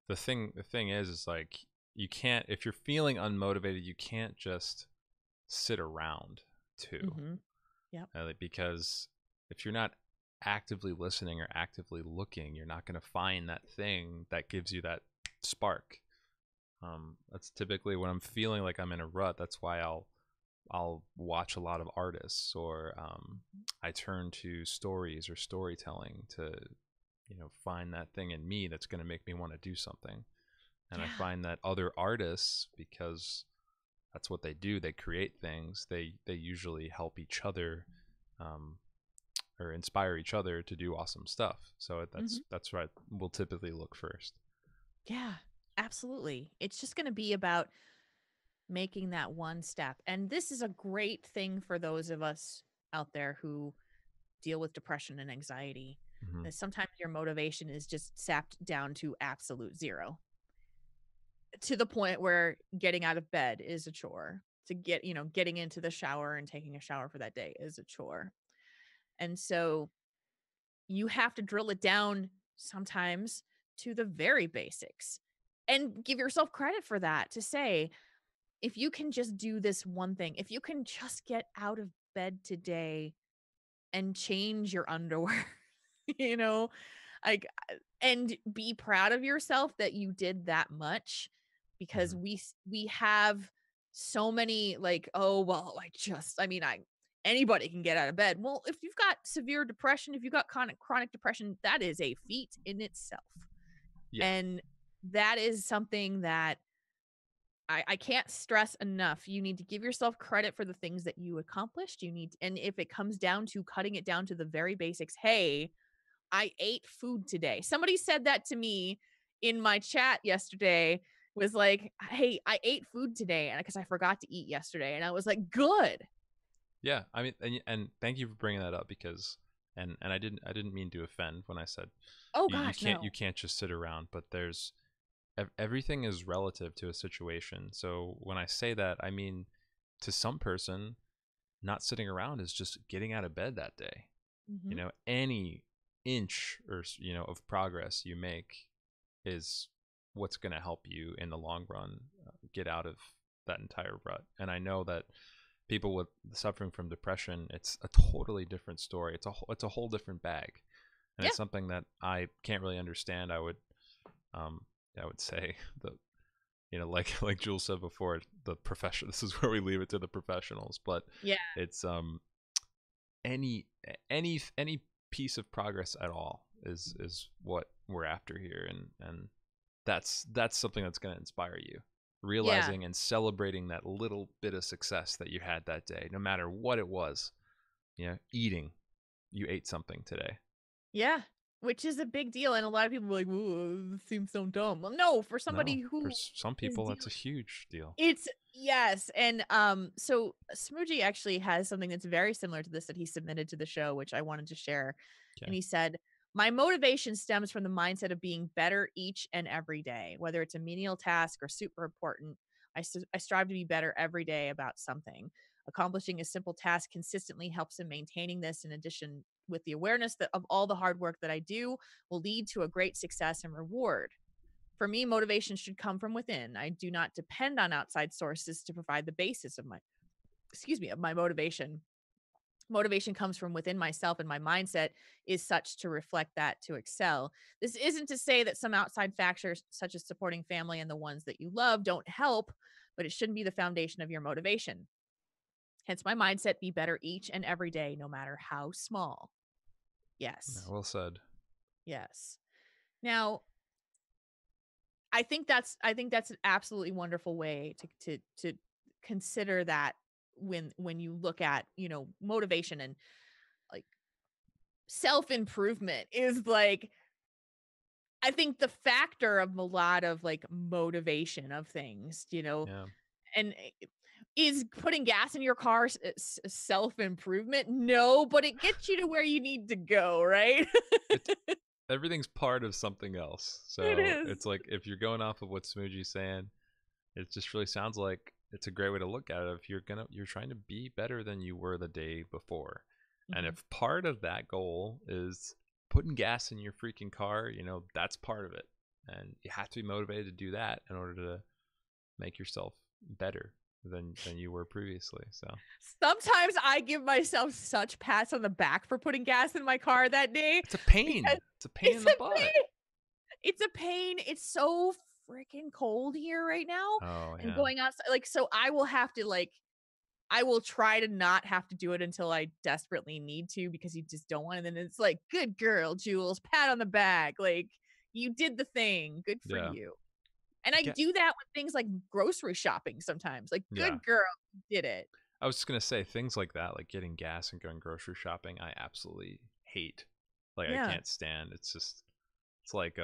the thing is like you can't, if you're feeling unmotivated, you can't just sit around too, Mm-hmm. Yep. because if you're not actively listening or actively looking, you're not going to find that thing that gives you that spark. That's typically when I'm feeling like I'm in a rut. That's why I'll watch a lot of artists, or I turn to stories or storytelling to find that thing in me that's going to make me want to do something. And I Yeah. find that other artists, because that's what they do, they create things. They usually help each other, um, or inspire each other to do awesome stuff. So Mm-hmm. that's right. We'll typically look first. Yeah, absolutely. It's just going to be about making that one step. And this is a great thing for those of us out there who deal with depression and anxiety. Hmm. That sometimes your motivation is just sapped down to absolute zero, to the point where getting out of bed is a chore. To getting into the shower and taking a shower for that day is a chore. And so you have to drill it down sometimes to the very basics, and give yourself credit for that, to say, if you can just do this one thing, if you can just get out of bed today and change your underwear, you know, like, and be proud of yourself that you did that much. Because Hmm. we have so many, like, oh well, I anybody can get out of bed. Well, if you've got severe depression, if you've got chronic depression, that is a feat in itself. Yeah. And that is something that I can't stress enough. You need to give yourself credit for the things that you accomplished. And if it comes down to cutting it down to the very basics, hey, I ate food today. Somebody said that to me in my chat yesterday, was like, hey, I ate food today, and because I forgot to eat yesterday. And I was like, good. Yeah. I mean, and thank you for bringing that up, because and I didn't mean to offend when I said Oh you gosh, can't no. you can't just sit around, but there's everything is relative to a situation. So when I say that, I mean, to some person not sitting around is just getting out of bed that day. Mhm. Any inch or of progress you make is what's going to help you in the long run get out of that entire rut. And I know that people with suffering from depression, it's a totally different story. It's a whole different bag, and Yeah. it's something that I can't really understand. I would say the like Jules said before, the profession. This is where we leave it to the professionals, but Yeah. it's any piece of progress at all is what we're after here, and that's something that's going to inspire you, Yeah. realizing and celebrating that little bit of success that you had that day, no matter what it was. Eating, you ate something today. Yeah. Which is a big deal, and a lot of people are like, "Ooh, this seems so dumb." Well, no, for somebody No, for who some is people that's a dealing huge deal. it's yes, and, so Smoochie actually has something that's very similar to this that he submitted to the show, which I wanted to share, and Okay. he said, "My motivation stems from the mindset of being better each and every day, whether it's a menial task or super important. I strive to be better every day about something. Accomplishing a simple task consistently helps in maintaining this, in addition with the awareness that of all the hard work that I do will lead to a great success and reward. For me, motivation should come from within. I do not depend on outside sources to provide the basis of my motivation. Motivation comes from within myself, and my mindset is such to reflect that to excel. This isn't to say that some outside factors, such as supporting family and the ones that you love, don't help, but it shouldn't be the foundation of your motivation. Hence my mindset, be better each and every day, no matter how small." Yeah, Yes. well said. Yes. Now, I think that's an absolutely wonderful way to consider that when you look at, motivation and like self-improvement is like I think the factor of a lot of like motivation of things, Yeah. and is putting gas in your car self-improvement? No, but it gets you to where you need to go, right? It's everything's part of something else. It So is. it's like, if you're going off of what Smoochie's saying, it just really sounds like it's a great way to look at it. If you're trying to be better than you were the day before. And Mhm. if part of that goal is putting gas in your freaking car, that's part of it. And you have to be motivated to do that in order to make yourself better than you were previously. So Sometimes I give myself such pats on the back for putting gas in my car that day it's a because pain. It's a pain it's in a the butt. pain. It's a pain. It's so freaking cold here right now, Oh and yeah. going outside, like, so I will have to, like, I will try to not have to do it until I desperately need to because you just don't want it, and then it's like, "Good girl, Jules, pat on the back, like, you did the thing, good for Yeah. you." And I Get do that with things like grocery shopping sometimes, like, yeah. "Good girl, you did it." I was just gonna say things like that, like getting gas and going grocery shopping. I absolutely hate. Like, I Yeah. can't stand. It's like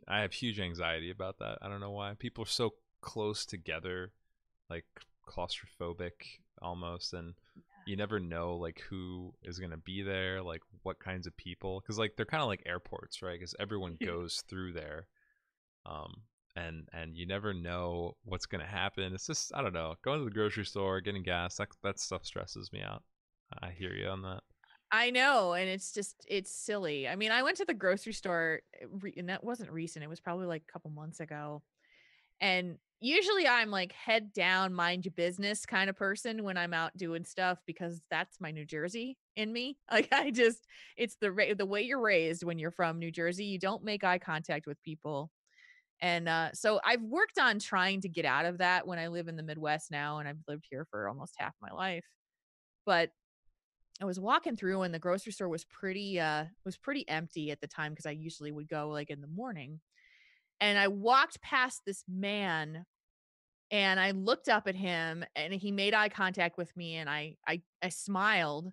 I have huge anxiety about that. I don't know why. People are so close together, like claustrophobic almost, and you never know like who is gonna be there, like what kinds of people, because like they're kind of like airports, right? Because everyone goes through there, um, and you never know what's gonna happen. It's just, I don't know. Going to the grocery store, getting gas, that stuff stresses me out. I hear you on that. I know, and it's silly. I mean, I went to the grocery store, and that wasn't recent. It was probably like a couple months ago. And usually I'm like head down, mind your business kind of person when I'm out doing stuff because that's my New Jersey in me. Like it's the way you're raised when you're from New Jersey. You don't make eye contact with people. And so I've worked on trying to get out of that when I live in the Midwest now, and I've lived here for almost half my life. But I was walking through and the grocery store was pretty empty at the time because I usually would go like in the morning. And I walked past this man and I looked up at him and he made eye contact with me and I smiled,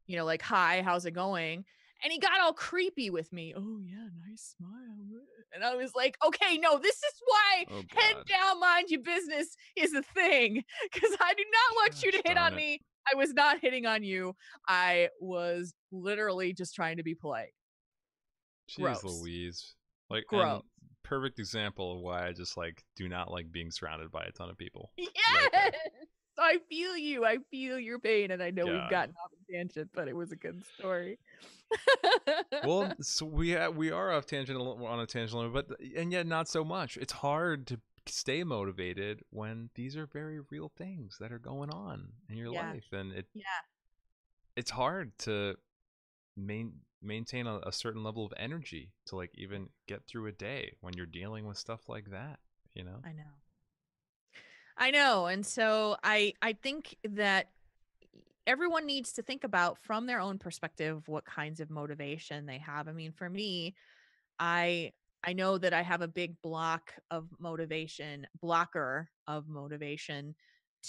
like, "Hi, how's it going?" And he got all creepy with me. "Oh yeah, nice smile." And I was like, "Okay, no, this is why Oh head God. down, mind your business is a thing because I do not want you to Gosh hit darn on it. me. I was not hitting on you. I was literally just trying to be polite." Jeez Gross. Louise. Like, and Gross. perfect example of why I just like do not like being surrounded by a ton of people. Right Yes. there. I feel you. I feel your pain, and I know we've God. gotten off a tangent, but it was a good story. Well, so we are off tangent on a tangent, a little, but and yet not so much. It's hard to stay motivated when these are very real things that are going on in your Yeah. life, and Yeah. it's hard to maintain a certain level of energy to like even get through a day when you're dealing with stuff like that. You know? I know. I know. And so I think that everyone needs to think about from their own perspective what kinds of motivation they have. I mean, for me, I I know that I have a big blocker of motivation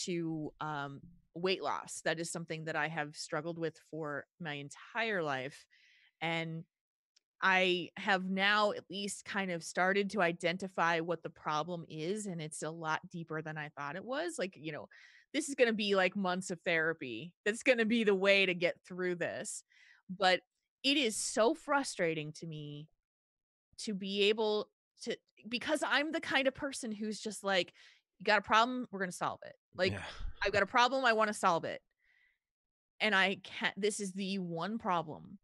to weight loss. That is something that I have struggled with for my entire life. And I have now at least kind of started to identify what the problem is, and it's a lot deeper than I thought it was. Like, this is going to be like months of therapy. That's going to be the way to get through this. But it is so frustrating to me to be able to, because I'm the kind of person who's just like, you got a problem, we're going to solve it. Like, Yeah. I've got a problem, I want to solve it. And I can't, this is the one problem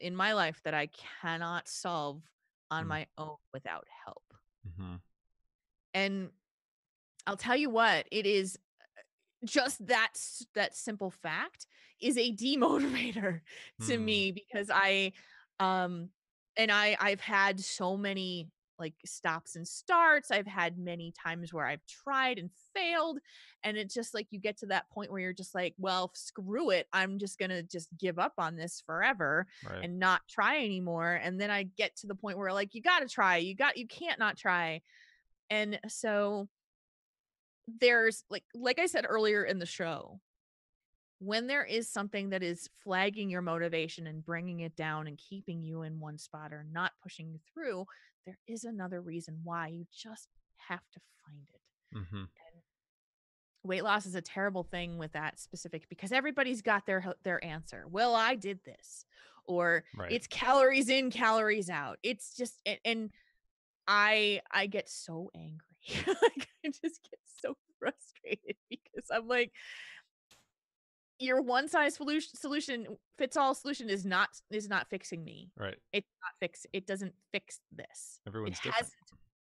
in my life that I cannot solve on my own without help. Mm-hmm. And I'll tell you what, it is just that simple fact is a demotivator to Mm. me, because um I've had so many like stops and starts. I've had many times where I've tried and failed, and it's just like you get to that point where you're just like, well, screw it, I'm just going to just give up on this forever Right. and not try anymore. And then I get to the point where like you got to try, you can't not try. And so there's like I said earlier in the show, when there is something that is flagging your motivation and bringing it down and keeping you in one spot or not pushing you through, there is another reason why. You just have to find it. Mm-hmm. And weight loss is a terrible thing with that specific, because everybody's got their answer. Well, I did this, or Right. it's calories in, calories out. It's just and I get so angry. Like, I just get so frustrated because I'm like, your one size solution fits all solution is not fixing me. Right. It doesn't fix this. It Everyone's different, hasn't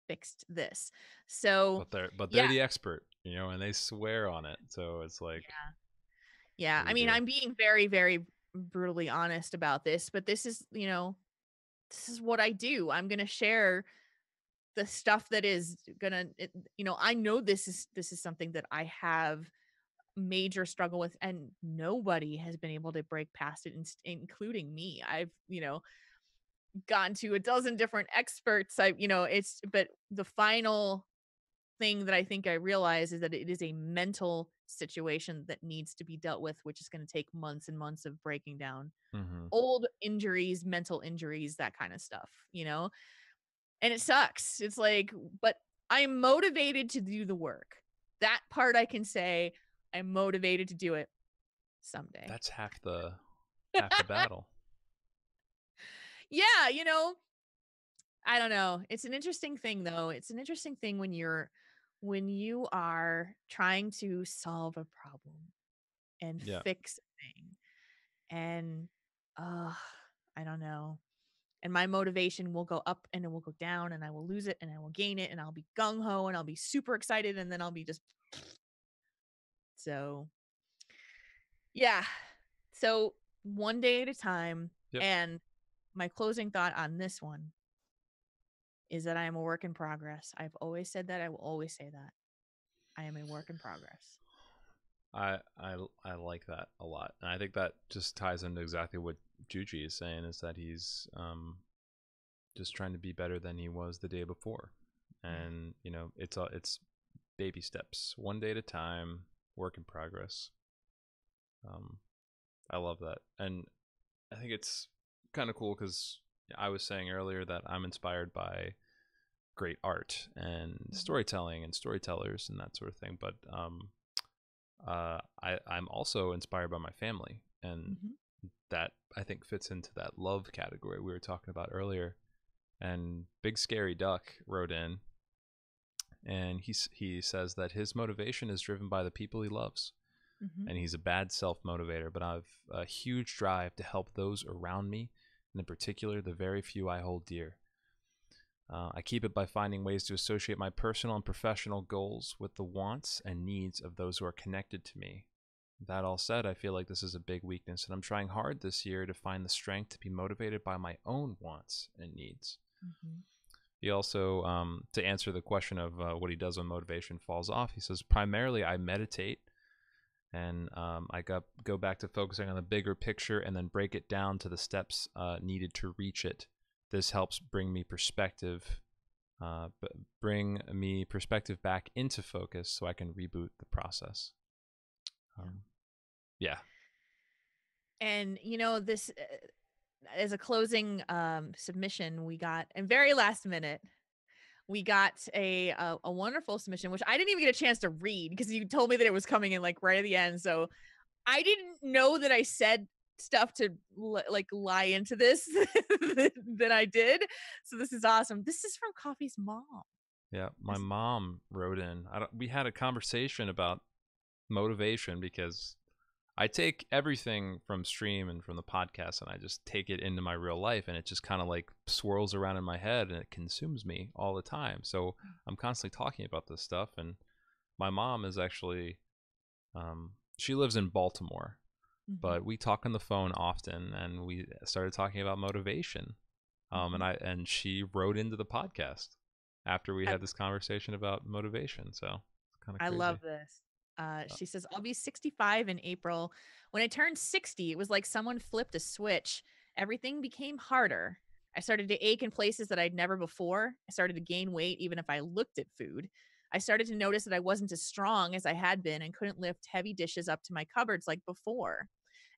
fixed this. So, but they're yeah. the expert, and they swear on it. So it's like, Yeah. what do I you mean, do? I'm being very, very brutally honest about this, but this is what I do. I'm going to share the stuff that is going to, I know this is something that I have major struggle with, and nobody has been able to break past it, including me. I've gone to a dozen different experts. But the final thing that I think I realize is that it is a mental situation that needs to be dealt with, which is going to take months and months of breaking down Mm-hmm. old injuries, mental injuries, that kind of stuff. And it sucks. It's like, but I'm motivated to do the work. That part I can say, I'm motivated to do it someday. That's half the battle. Yeah, I don't know. It's an interesting thing though. It's an interesting thing when you are trying to solve a problem and Yeah. fix a thing. And uh I don't know. And my motivation will go up and it will go down, and I will lose it and I will gain it, and I'll be gung ho and I'll be super excited, and then I'll be just so yeah. So one day at a time. Yep. And my closing thought on this one is that I am a work in progress. I've always said that. I will always say that. I am a work in progress. I like that a lot, and I think that just ties into exactly what Juji is saying, is that he's just trying to be better than he was the day before, Yeah. and it's baby steps, one day at a time, work in progress. I love that, and I think it's kind of cool because I was saying earlier that I'm inspired by great art and storytelling and storytellers and that sort of thing, but I'm also inspired by my family, and that I think fits into that love category we were talking about earlier. And Big Scary Duck wrote in and he says that his motivation is driven by the people he loves, Mhm. and he's a bad self-motivator, but I've a huge drive to help those around me, and in particular, the very few I hold dear. I keep it by finding ways to associate my personal and professional goals with the wants and needs of those who are connected to me. That all said, I feel like this is a big weakness, and I'm trying hard this year to find the strength to be motivated by my own wants and needs. Mhm. He also, to answer the question of what he does when motivation falls off, he says, primarily I meditate, and I go back to focusing on the bigger picture and then break it down to the steps needed to reach it. This helps bring me perspective back into focus so I can reboot the process. Yeah. And this as a closing submission we got, and very last minute, we got a wonderful submission, which I didn't even get a chance to read because you told me that it was coming in like right at the end. So I didn't know that I said stuff to like lie into this that I did. So this is awesome. This is from Coffee's mom. Yeah, my mom wrote in. We had a conversation about motivation because I take everything from stream and from the podcast and I just take it into my real life, and it just kind of like swirls around in my head and it consumes me all the time. So I'm constantly talking about this stuff, and my mom is actually she lives in Baltimore, but we talk on the phone often, and we started talking about motivation. And she wrote into the podcast after we had this conversation about motivation. So it's kind of I crazy. love this. She says, I'll be 65 in April. When I turned 60, it was like someone flipped a switch. Everything became harder. I started to ache in places that I'd never before. I started to gain weight even if I looked at food. I started to notice that I wasn't as strong as I had been and couldn't lift heavy dishes up to my cupboards like before.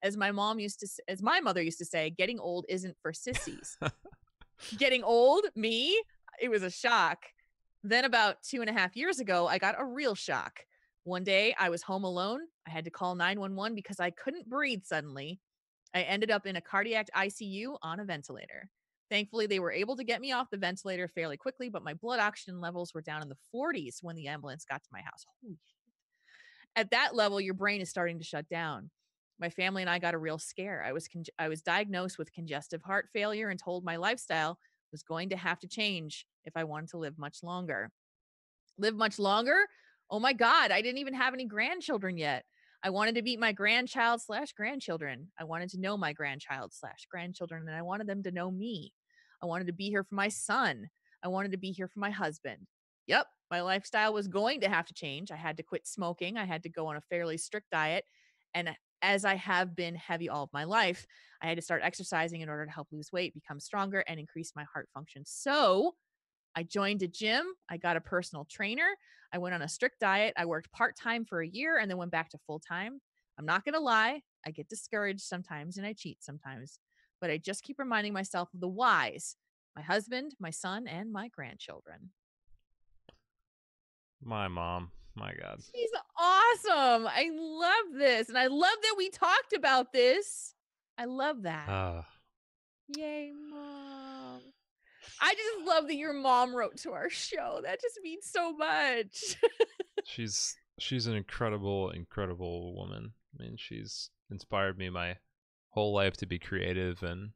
As my mother used to say, getting old isn't for sissies. Getting old, me, it was a shock. Then about 2.5 years ago, I got a real shock. One day I was home alone. I had to call 911 because I couldn't breathe suddenly. I ended up in a cardiac ICU on a ventilator. Thankfully, they were able to get me off the ventilator fairly quickly, but my blood oxygen levels were down in the 40s when the ambulance got to my house. Holy shit. At that level, your brain is starting to shut down. My family and I got a real scare. I was diagnosed with congestive heart failure and told my lifestyle was going to have to change if I wanted to live much longer. Live much longer? Oh my God, I didn't even have any grandchildren yet. I wanted to meet my grandchild slash grandchildren. I wanted to know my grandchild slash grandchildren, and I wanted them to know me. I wanted to be here for my son. I wanted to be here for my husband. Yep, my lifestyle was going to have to change. I had to quit smoking. I had to go on a fairly strict diet. And as I have been heavy all of my life, I had to start exercising in order to help lose weight, become stronger, and increase my heart function. So I joined a gym. I got a personal trainer. I went on a strict diet. I worked part time for a year and then went back to full time. I'm not going to lie. I get discouraged sometimes and I cheat sometimes, but I just keep reminding myself of the whys: my husband, my son, and my grandchildren. My mom. My God. She's awesome. I love this. And I love that we talked about this. I love that. Yay, mom. I just love that your mom wrote to our show. That just means so much. She's an incredible woman. I mean, she's inspired me my whole life to be creative, and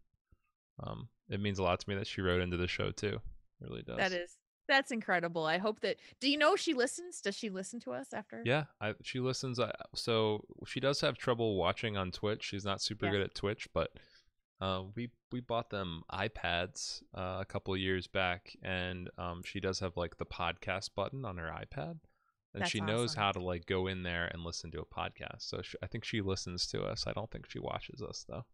it means a lot to me that she wrote into the show too. It really does. That's incredible. I hope that. Do you know she listens? Does she listen to us after? Yeah, she listens. So she does have trouble watching on Twitch. She's not super good at Twitch, but we bought them iPads a couple of years back, and she does have like the podcast button on her iPad, and That's she knows awesome. how to like go in there and listen to a podcast. So I think she listens to us. I don't think she watches us though.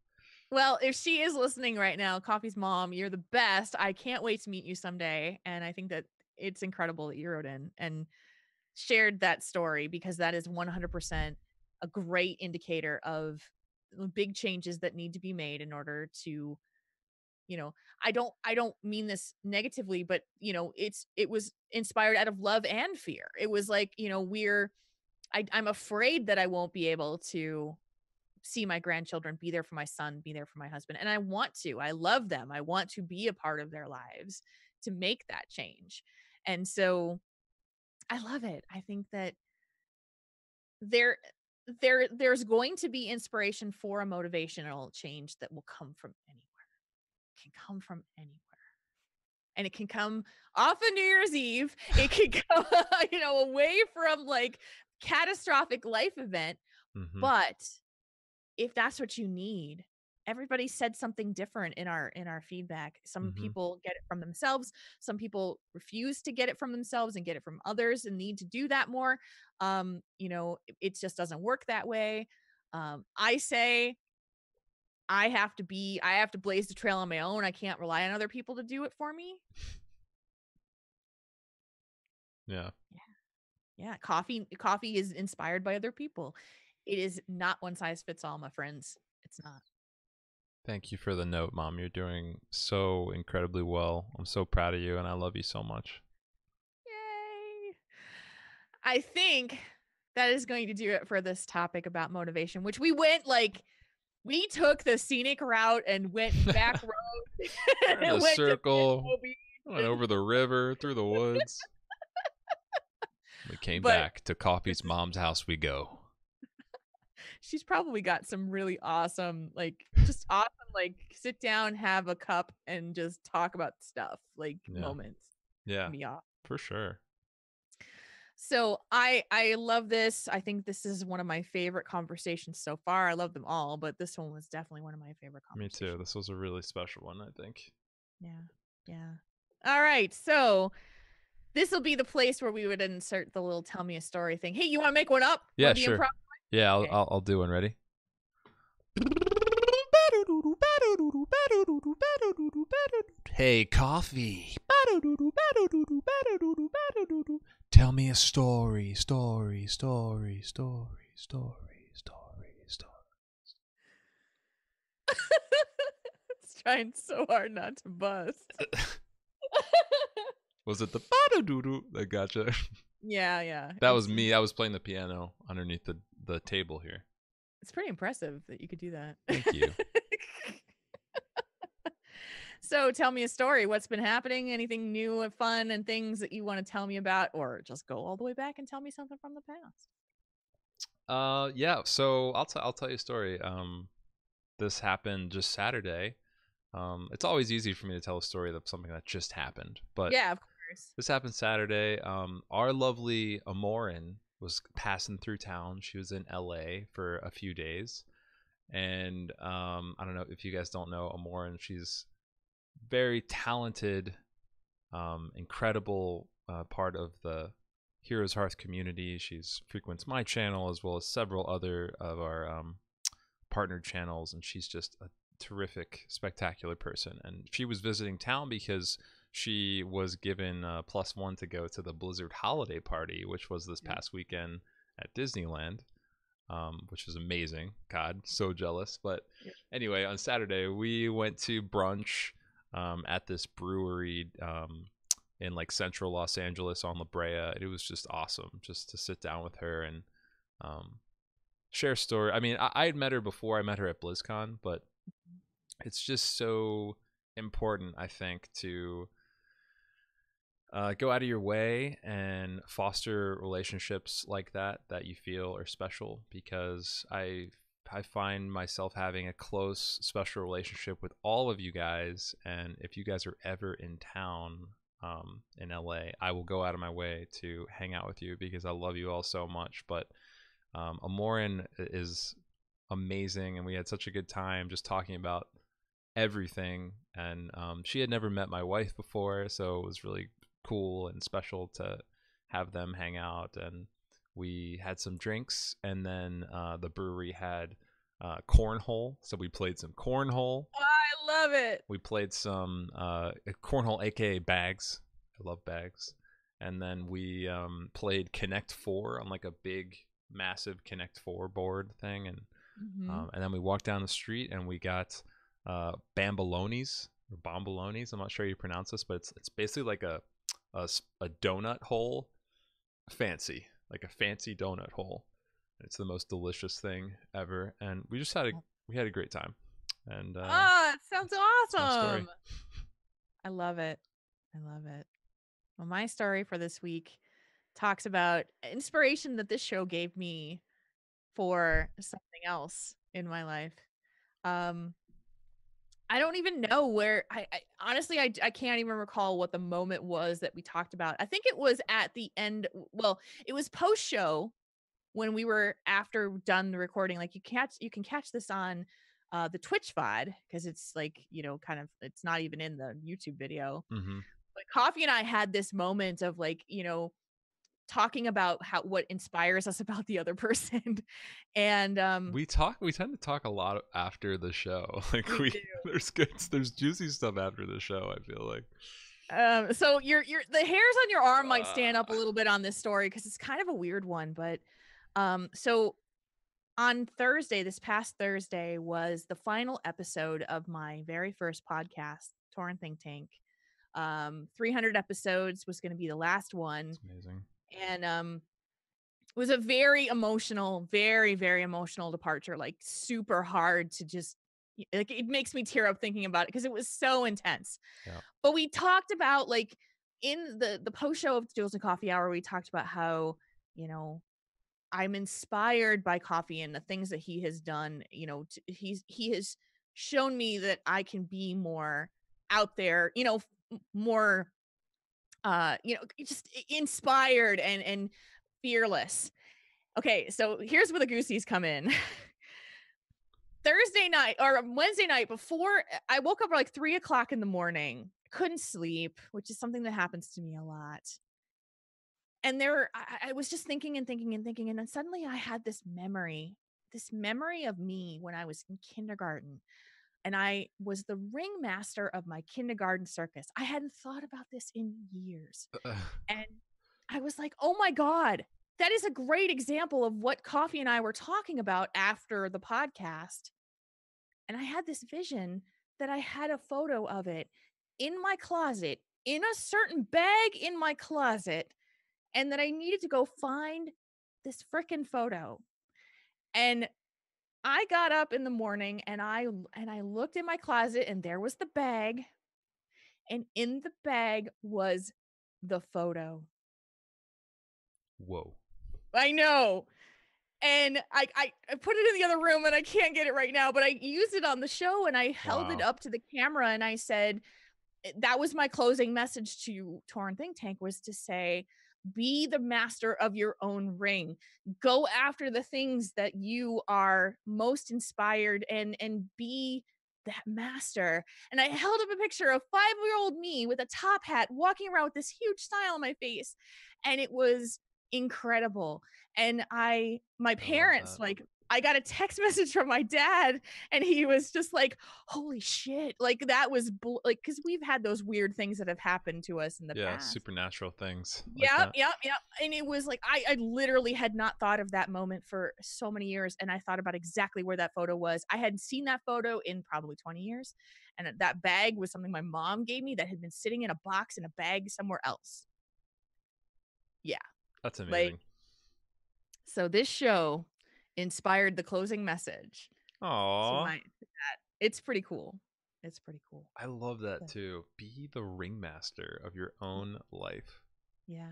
Well, if she is listening right now, Coffee's mom, you're the best. I can't wait to meet you someday. And I think that it's incredible that you wrote in and shared that story, because that is 100% a great indicator of the big changes that need to be made in order to, I don't mean this negatively, but it was inspired out of love and fear. It was like, I'm afraid that I won't be able to see my grandchildren, be there for my son, be there for my husband. And I want to. I love them. I want to be a part of their lives to make that change. And so I love it. I think that there there's going to be inspiration for a motivational change that will come from anywhere. It can come from anywhere. And it can come off of New Year's Eve. It can come, away from like catastrophic life event. Mm-hmm. But if that's what you need, everybody said something different in our feedback. Some Mm-hmm. people get it from themselves, some people refuse to get it from themselves and get it from others and need to do that more. It just doesn't work that way. I say I have to blaze the trail on my own. I can't rely on other people to do it for me. Yeah. Yeah, coffee is inspired by other people. It is not one size fits all, my friends. It's not. Thank you for the note, Mom. You're doing so incredibly well. I'm so proud of you, and I love you so much. Yay. I think that is going to do it for this topic about motivation, which we took the scenic route and went back road In and a went to circle, Beach went over the river, through the woods. We came but back to Coffee's mom's house. We go. she's probably got some really awesome, just awesome, sit down, have a cup, and just talk about stuff, Yeah. moments. Yeah, Be awesome. for sure. So I love this. I think this is one of my favorite conversations so far. I love them all, but this one was definitely one of my favorite Me conversations. too. This was a really special one, I think. Yeah. Yeah. All right. So this will be the place where we would insert the little tell me a story thing. Hey, you want to make one up? Yeah, The sure. improv? Yeah, Okay. I'll do one. Ready? Hey, Coffee. Tell me a story, story, story, story, story, story, story. It's trying so hard not to bust. Was it the that gotcha? Yeah, yeah. That was me. I was playing the piano underneath the table here. It's pretty impressive that you could do that. Thank you. So tell me a story. What's been happening? Anything new and fun and things that you want to tell me about, or just go all the way back and tell me something from the past? Yeah. So I'll tell you a story. This happened just Saturday. It's always easy for me to tell a story of something that just happened, but Yeah, of course. this happened Saturday. Our lovely Amorin was passing through town. She was in LA for a few days, and I don't know if you guys don't know Amorin. She's very talented, incredible part of the HeroesHearth community. She's frequents my channel as well as several other of our partnered channels, and she's just a terrific, spectacular person. And she was visiting town because she was given +1 to go to the Blizzard holiday party, which was this past weekend at Disneyland, which is amazing. God, so jealous. But anyway, on Saturday we went to brunch at this brewery in like central Los Angeles on La Brea. It was just awesome just to sit down with her and share story. I mean, I had met her before. I met her at BlizzCon, but it's just so important, I think, to go out of your way and foster relationships like that you feel are special, because I find myself having a close, special relationship with all of you guys. And if you guys are ever in town in LA, I will go out of my way to hang out with you because I love you all so much. But Amorin is amazing, and we had such a good time just talking about everything. And she had never met my wife before, so it was really cool and special to have them hang out. And we had some drinks, and then the brewery had cornhole, so we played some cornhole. I love it. We played some cornhole, aka bags. I love bags. And then we played Connect 4 on like a big massive Connect 4 board thing. And and then we walked down the street and we got bambalonis or bombalonis. I'm not sure how you pronounce this, but it's basically like a donut hole, fancy, like a fancy donut hole. It's the most delicious thing ever, and we just had a great time. And it sounds my story. awesome. I love it. I love it. Well, my story for this week talks about inspiration that this show gave me for something else in my life. Um, I don't even know where I honestly I can't even recall what the moment was that we talked about. I think it was at the end. Well, it was post show when we were after done the recording. Like you can catch this on the Twitch VOD because it's like, kind of it's not even in the YouTube video. Mm-hmm. But Coffee and I had this moment of like, talking about what inspires us about the other person. And We tend to talk a lot after the show. Like we do. there's juicy stuff after the show, I feel like. So your the hairs on your arm might stand up a little bit on this story because it's kind of a weird one, but so on Thursday, this past Thursday was the final episode of my very first podcast, Torn Think Tank. 300 episodes was going to be the last one. It's amazing. And it was a very emotional, very, very emotional departure, like super hard to just like it makes me tear up thinking about it because it was so intense. Yeah. But we talked about like in the post show of Jules and Coffee Hour, we talked about how, I'm inspired by Coffee and the things that he has done. He has shown me that I can be more out there, more just inspired and fearless. Okay, so here's where the goosies come in. Thursday night or Wednesday night before I woke up at like 3 o'clock in the morning, couldn't sleep, which is something that happens to me a lot. And I was just thinking and thinking and thinking. And then suddenly I had this memory of me when I was in kindergarten. And I was the ringmaster of my kindergarten circus. I hadn't thought about this in years. And I was like, oh my God, that is a great example of what Coffee and I were talking about after the podcast. And I had this vision that I had a photo of it in my closet, in a certain bag in my closet, and that I needed to go find this frickin' photo. And I got up in the morning and I looked in my closet and there was the bag. And in the bag was the photo. Whoa. I know. And I put it in the other room and I can't get it right now, but I used it on the show and I held it Wow. up to the camera and I said, that was my closing message to Torn Think Tank, was to say, be the master of your own ring. Go after the things that you are most inspired and be that master. And I held up a picture of 5-year-old me with a top hat walking around with this huge smile on my face. And it was incredible. And my I love parents, that. like, I got a text message from my dad and he was just like, holy shit. Like that was like, cause we've had those weird things that have happened to us in the Yeah, past. supernatural things like Yep, that. yep, yep. And it was like, I literally had not thought of that moment for so many years. And I thought about exactly where that photo was. I hadn't seen that photo in probably 20 years. And that bag was something my mom gave me that had been sitting in a box in a bag somewhere else. Yeah. That's Like, amazing. so this show inspired the closing message to Aw. that. It's pretty cool. It's pretty cool. I love that But too. Be the ringmaster of your own life. yeah.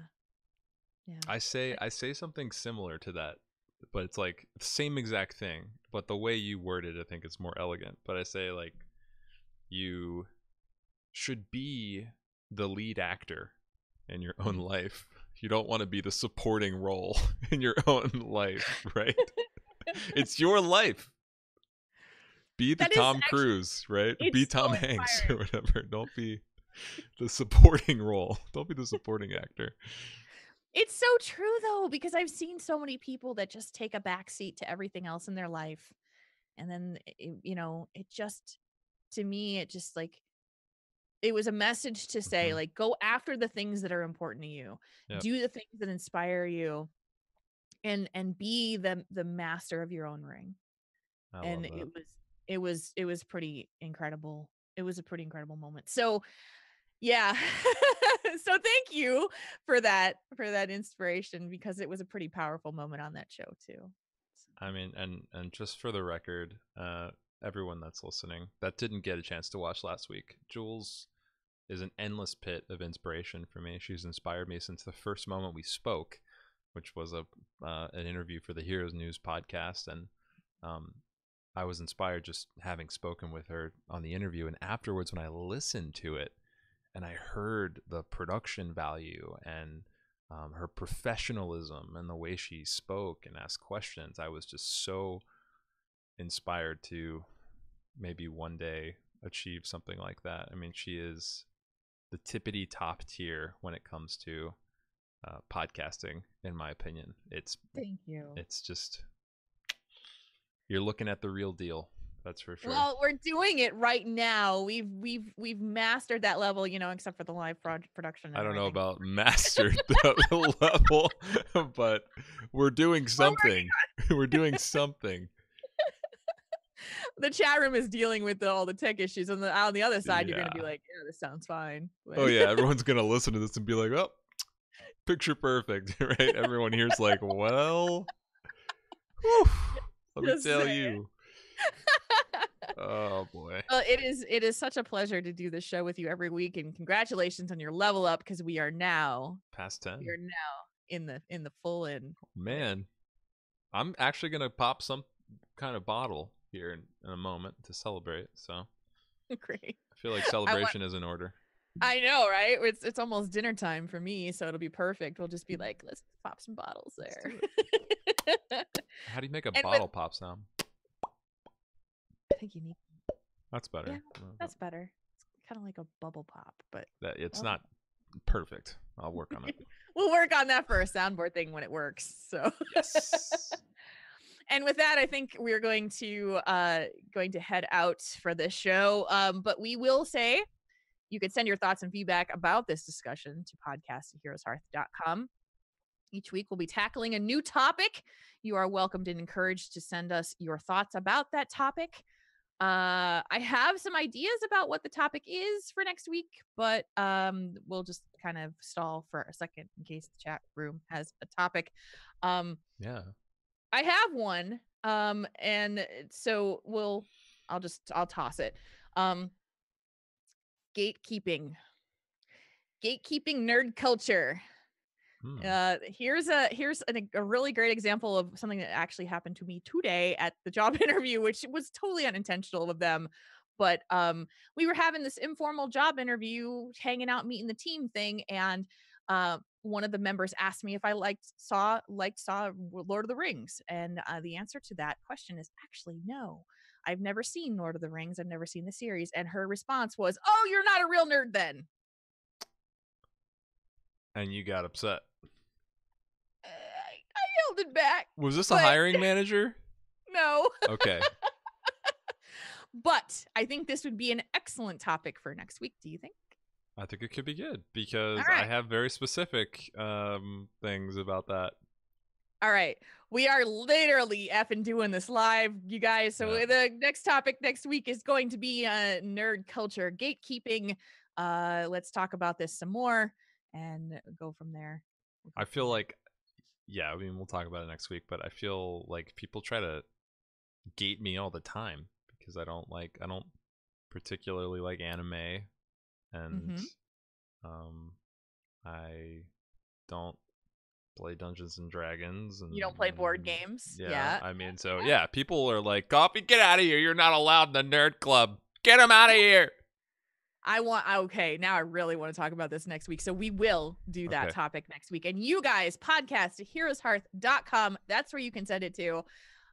Yeah. I say something similar to that, but it's like the same exact thing, but the way you word it I think is more elegant. But I say like you should be the lead actor in your own life. You don't want to be the supporting role in your own life, right? It's your life. Be the That is Tom actually, Cruise, right? Be it's so Tom Hanks or inspiring. whatever. Don't be the supporting role. Don't be the supporting actor. It's so true though, because I've seen so many people that just take a backseat to everything else in their life. And then, it just, to me, it just like, it was a message to say, Hmm. like, go after the things that are important to you, Yep. do the things that inspire you, and be the master of your own ring. I And love that. it was pretty incredible. It was a pretty incredible moment. So yeah. So thank you for that inspiration because it was a pretty powerful moment on that show too. I mean, and just for the record, everyone that's listening that didn't get a chance to watch last week, Jules is an endless pit of inspiration for me. She's inspired me since the first moment we spoke, which was an interview for the Heroes News podcast, and I was inspired just having spoken with her on the interview. And afterwards, when I listened to it and I heard the production value and her professionalism and the way she spoke and asked questions, I was just so inspired to maybe one day achieve something like that. I mean, she is the tippity top tier when it comes to podcasting, in my opinion. Thank you. It's just, you're looking at the real deal. That's for sure. Well, we're doing it right now. We've mastered that level, except for the live production. And I don't know everything. about mastered the level, but we're doing something. We're doing something. The chat room is dealing with all the tech issues, and on the other side, you're Yeah. gonna be like, "Yeah, this sounds fine." But Oh yeah, everyone's gonna listen to this and be like, "Oh, picture perfect," right? Everyone here's like, "Well, whew, let me Just tell saying. you." Oh boy. Well, it is such a pleasure to do this show with you every week, and congratulations on your level up, because we are now Past 10. in the full in. Man, I'm actually gonna pop some kind of bottle here in a moment to celebrate. So Great. I feel like celebration is in order. I know, right? It's almost dinner time for me, so it'll be perfect. We'll just be like, let's pop some bottles there. How do you make a And bottle pop sound? I think you need. That's better. Yeah, that's better. It's kind of like a bubble pop, but It's not perfect. I'll work on it. we'll work on that for a soundboard thing when it works. So Yes. And with that, I think we're going to head out for this show. But we will say you could send your thoughts and feedback about this discussion to podcast@heroeshearth.com. Each week we'll be tackling a new topic. You are welcomed and encouraged to send us your thoughts about that topic. I have some ideas about what the topic is for next week, but we'll just kind of stall for a second in case the chat room has a topic. Yeah. I have one. And so I'll toss it. Gatekeeping nerd culture. Here's a really great example of something that actually happened to me today at the job interview, which was totally unintentional of them. But we were having this informal job interview, hanging out, meeting the team thing, and one of the members asked me if I saw Lord of the Rings, and the answer to that question is actually no. I've never seen Lord of the Rings. I've never seen the series. And her response was, "Oh, you're not a real nerd then." And you got upset. I yelled it back. Was this a hiring manager? No. Okay. But I think this would be an excellent topic for next week. Do you think? I think it could be good because All right. I have very specific things about that. All right. We are literally effing doing this live, you guys. So the next topic next week is going to be nerd culture gatekeeping. Let's talk about this some more and go from there. I feel like, yeah, I mean, we'll talk about it next week, but I feel like people try to gate me all the time because I don't particularly like anime, and I don't play Dungeons and Dragons. And you don't play board games? Yeah. I mean, so yeah, people are like, "Coffee, get out of here. You're not allowed in the nerd club. Get him out of here." Okay, now I really want to talk about this next week. So we will do that topic next week. And you guys, podcast@heroeshearth.com. That's where you can send it to.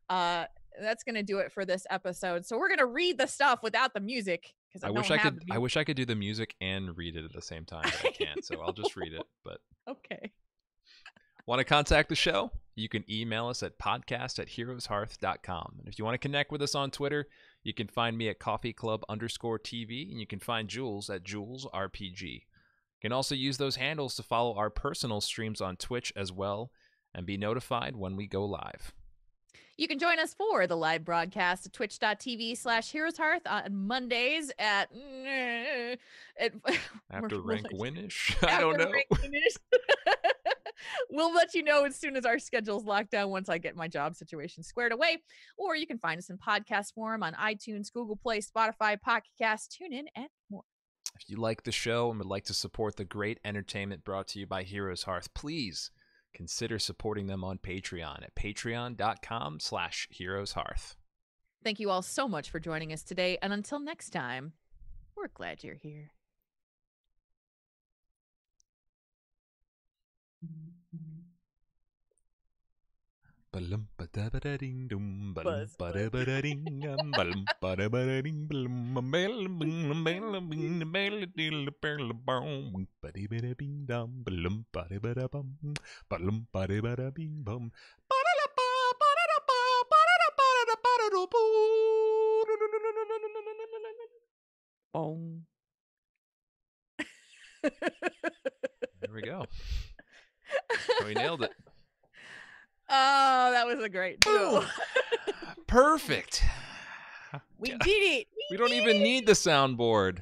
That's going to do it for this episode. So we're going to read the stuff without the music. Because I wish I could do the music and read it at the same time, but I can't. So I'll just read it. But okay. Want to contact the show? You can email us at podcast@heroeshearth.com. And if you want to connect with us on Twitter, you can find me at coffeeclub_TV, and you can find Jules at JulesRPG. You can also use those handles to follow our personal streams on Twitch as well, and be notified when we go live. You can join us for the live broadcast at twitch.tv/HeroesHearth on Mondays at after rank winish. I don't know. We'll let you know as soon as our schedule's locked down once I get my job situation squared away. Or you can find us in podcast form on iTunes, Google Play, Spotify, Pocket Cast, TuneIn, and more. If you like the show and would like to support the great entertainment brought to you by Heroes Hearth, please consider supporting them on Patreon at patreon.com/HeroesHearth. Thank you all so much for joining us today. And until next time, we're glad you're here. Balum ba-da-ba-da-ding dum, balum Buzz, ba-da-ba-da-ding um, balum ba-da-ba-da-ding balum ba-balum bing balum bing balum ba-dee-ba-da-bing dum, balum ba-da-ba-da-bum, balum ba-da-ba-da-bing bum, ba-da-da-ba, ba-da-da-ba, ba-da-da-ba-da-da-ba-da-da-boo. Boom. There we go. We nailed it. Oh, that was a great Boom. show. Perfect. We did it. We don't even need the soundboard.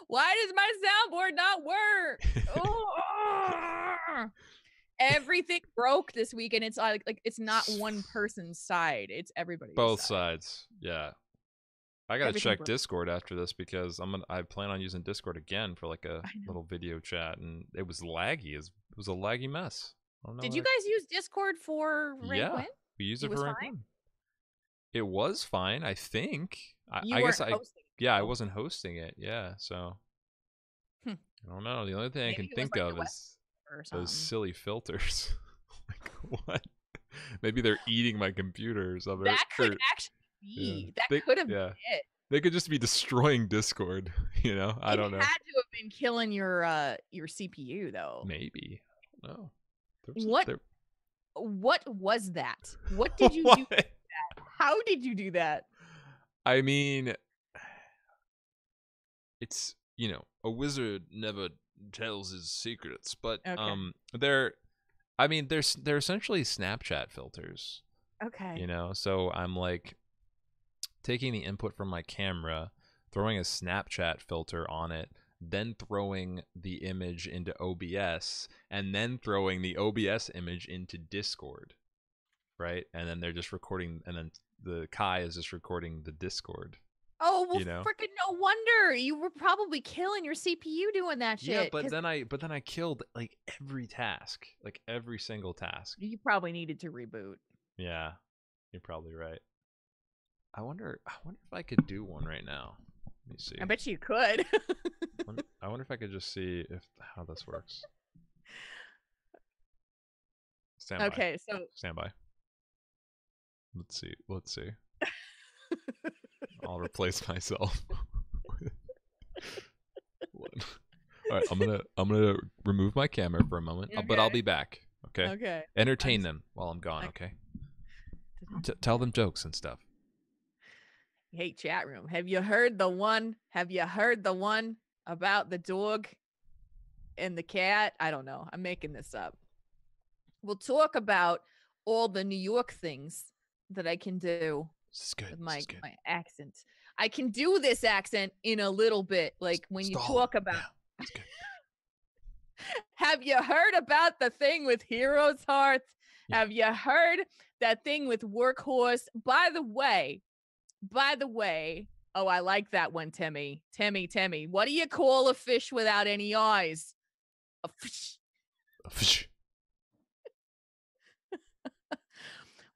Why does my soundboard not work? Oh, everything broke this week, and it's like it's not one person's side; it's everybody's. Both side. sides. Yeah. I gotta Everything check broke. Discord after this because I plan on using Discord again for like a little video chat, and it was laggy. It was a laggy mess. I don't know. Did you guys use Discord for rank win? We used It it was for rank fine? win. It was fine, I think. You I guess weren't hosting it, I though. wasn't hosting it. Yeah, so Hmm. I don't know. The only thing I Maybe can it was, think like, of the is or those something. silly filters. Like what? Maybe they're eating my computer or something. That could actually be. That could have been it. They could just be destroying Discord, you know? I don't know. It had to have been killing your CPU though. Maybe. I don't know. What was that? What did you do with that? How did you do that? I mean, it's, you know, a wizard never tells his secrets, but they're essentially Snapchat filters. Okay. You know, so I'm like taking the input from my camera, throwing a Snapchat filter on it, then throwing the image into OBS, and then throwing the OBS image into Discord, right? And then they're just recording, and then the Kai is just recording the Discord. Oh, well, you know? freaking no wonder. You were probably killing your CPU doing that shit. Yeah, but then I killed like every task, like every single task. You probably needed to reboot. Yeah, you're probably right. I wonder if I could do one right now. Let me see. I bet you could. I wonder if I could just see how this works. Stand by. Okay, so stand by. Let's see. I'll replace myself. All right, I'm gonna remove my camera for a moment, but I'll be back. Okay. Okay. Entertain them while I'm gone. Okay. Tell them jokes and stuff. Hey, chat room. Have you heard the one about the dog and the cat? I don't know. I'm making this up. We'll talk about all the New York things that I can do with my accent. I can do this accent in a little bit, like when you talk about. That's good. Have you heard about the thing with HeroesHearth? Yeah. Have you heard that thing with Workhorse? By the way, oh, I like that one, Timmy. Timmy. What do you call a fish without any eyes? A fish. A fish.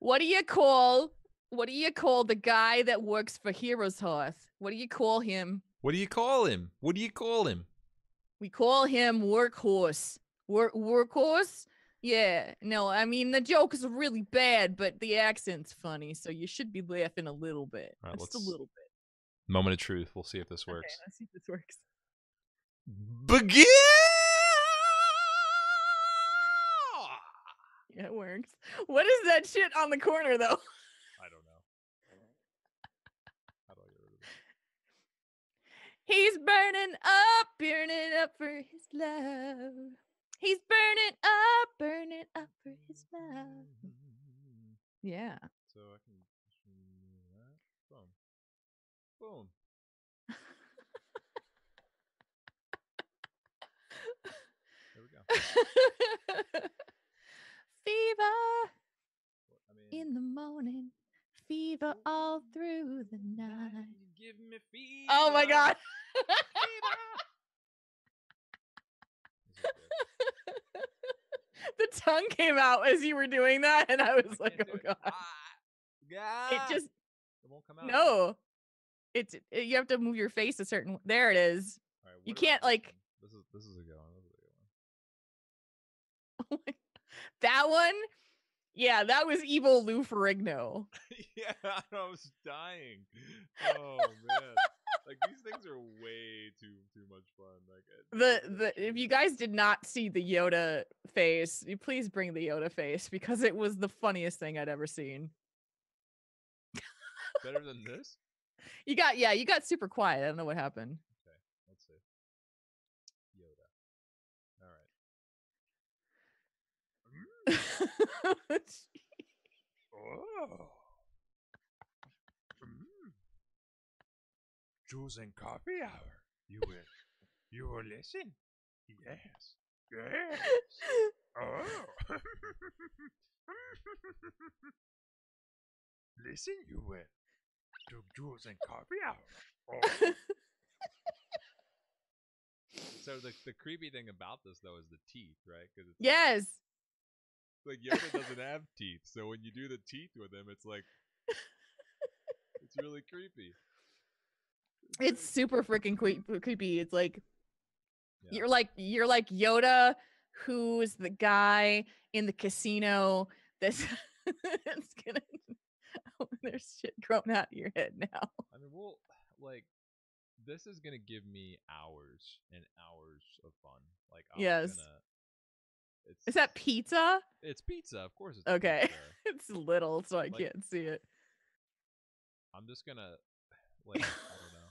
What do you call the guy that works for HeroesHearth? What do you call him? What do you call him? We call him Workhorse. Workhorse? Yeah. No, I mean, the joke is really bad, but the accent's funny, so you should be laughing a little bit. Right, just a little bit. Moment of truth. We'll see if this works. Okay, let's see if this works. Begin! Yeah, it works. What is that shit on the corner, though? I don't know. How do I get rid of it? He's burning up for his love. He's burning up for his love. Yeah. So I can boom. Boom. There we go. Fever in the morning, fever all through the night. Give me fever. Oh my God. The tongue came out as you were doing that, and I was like, can't "Oh do it. god!" Yeah. It just It won't come out. no. You have to move your face a certain. There it is. All right, You what about can't this like one? This is a good one. This is a good one. that one. Yeah, that was evil Lou Ferrigno. Yeah, I was dying. Oh man, like these things are way too much fun. Like If you guys did not see the Yoda face, you please bring the Yoda face because it was the funniest thing I'd ever seen. better than this. You got super quiet. I don't know what happened. Okay, let's see. Yoda. All right. Oh. Jules and Coffee Hour. You will listen? Yes. Yes. Oh. Listen, you will. To Jules and Coffee Hour. Oh. So the creepy thing about this though is the teeth, right? Because it's Yes. like Yoda doesn't have teeth, so when you do the teeth with him, it's like it's really creepy. It's super freaking creepy. It's like Yeah. you're like Yoda, who's the guy in the casino that's it's gonna there's shit growing out of your head now. I mean, well, like this is gonna give me hours and hours of fun. Like I'm Yes. gonna. Is that pizza? It's pizza, of course. It's okay. Pizza. It's little, so I Like, can't see it. I'm just gonna, like, I don't know.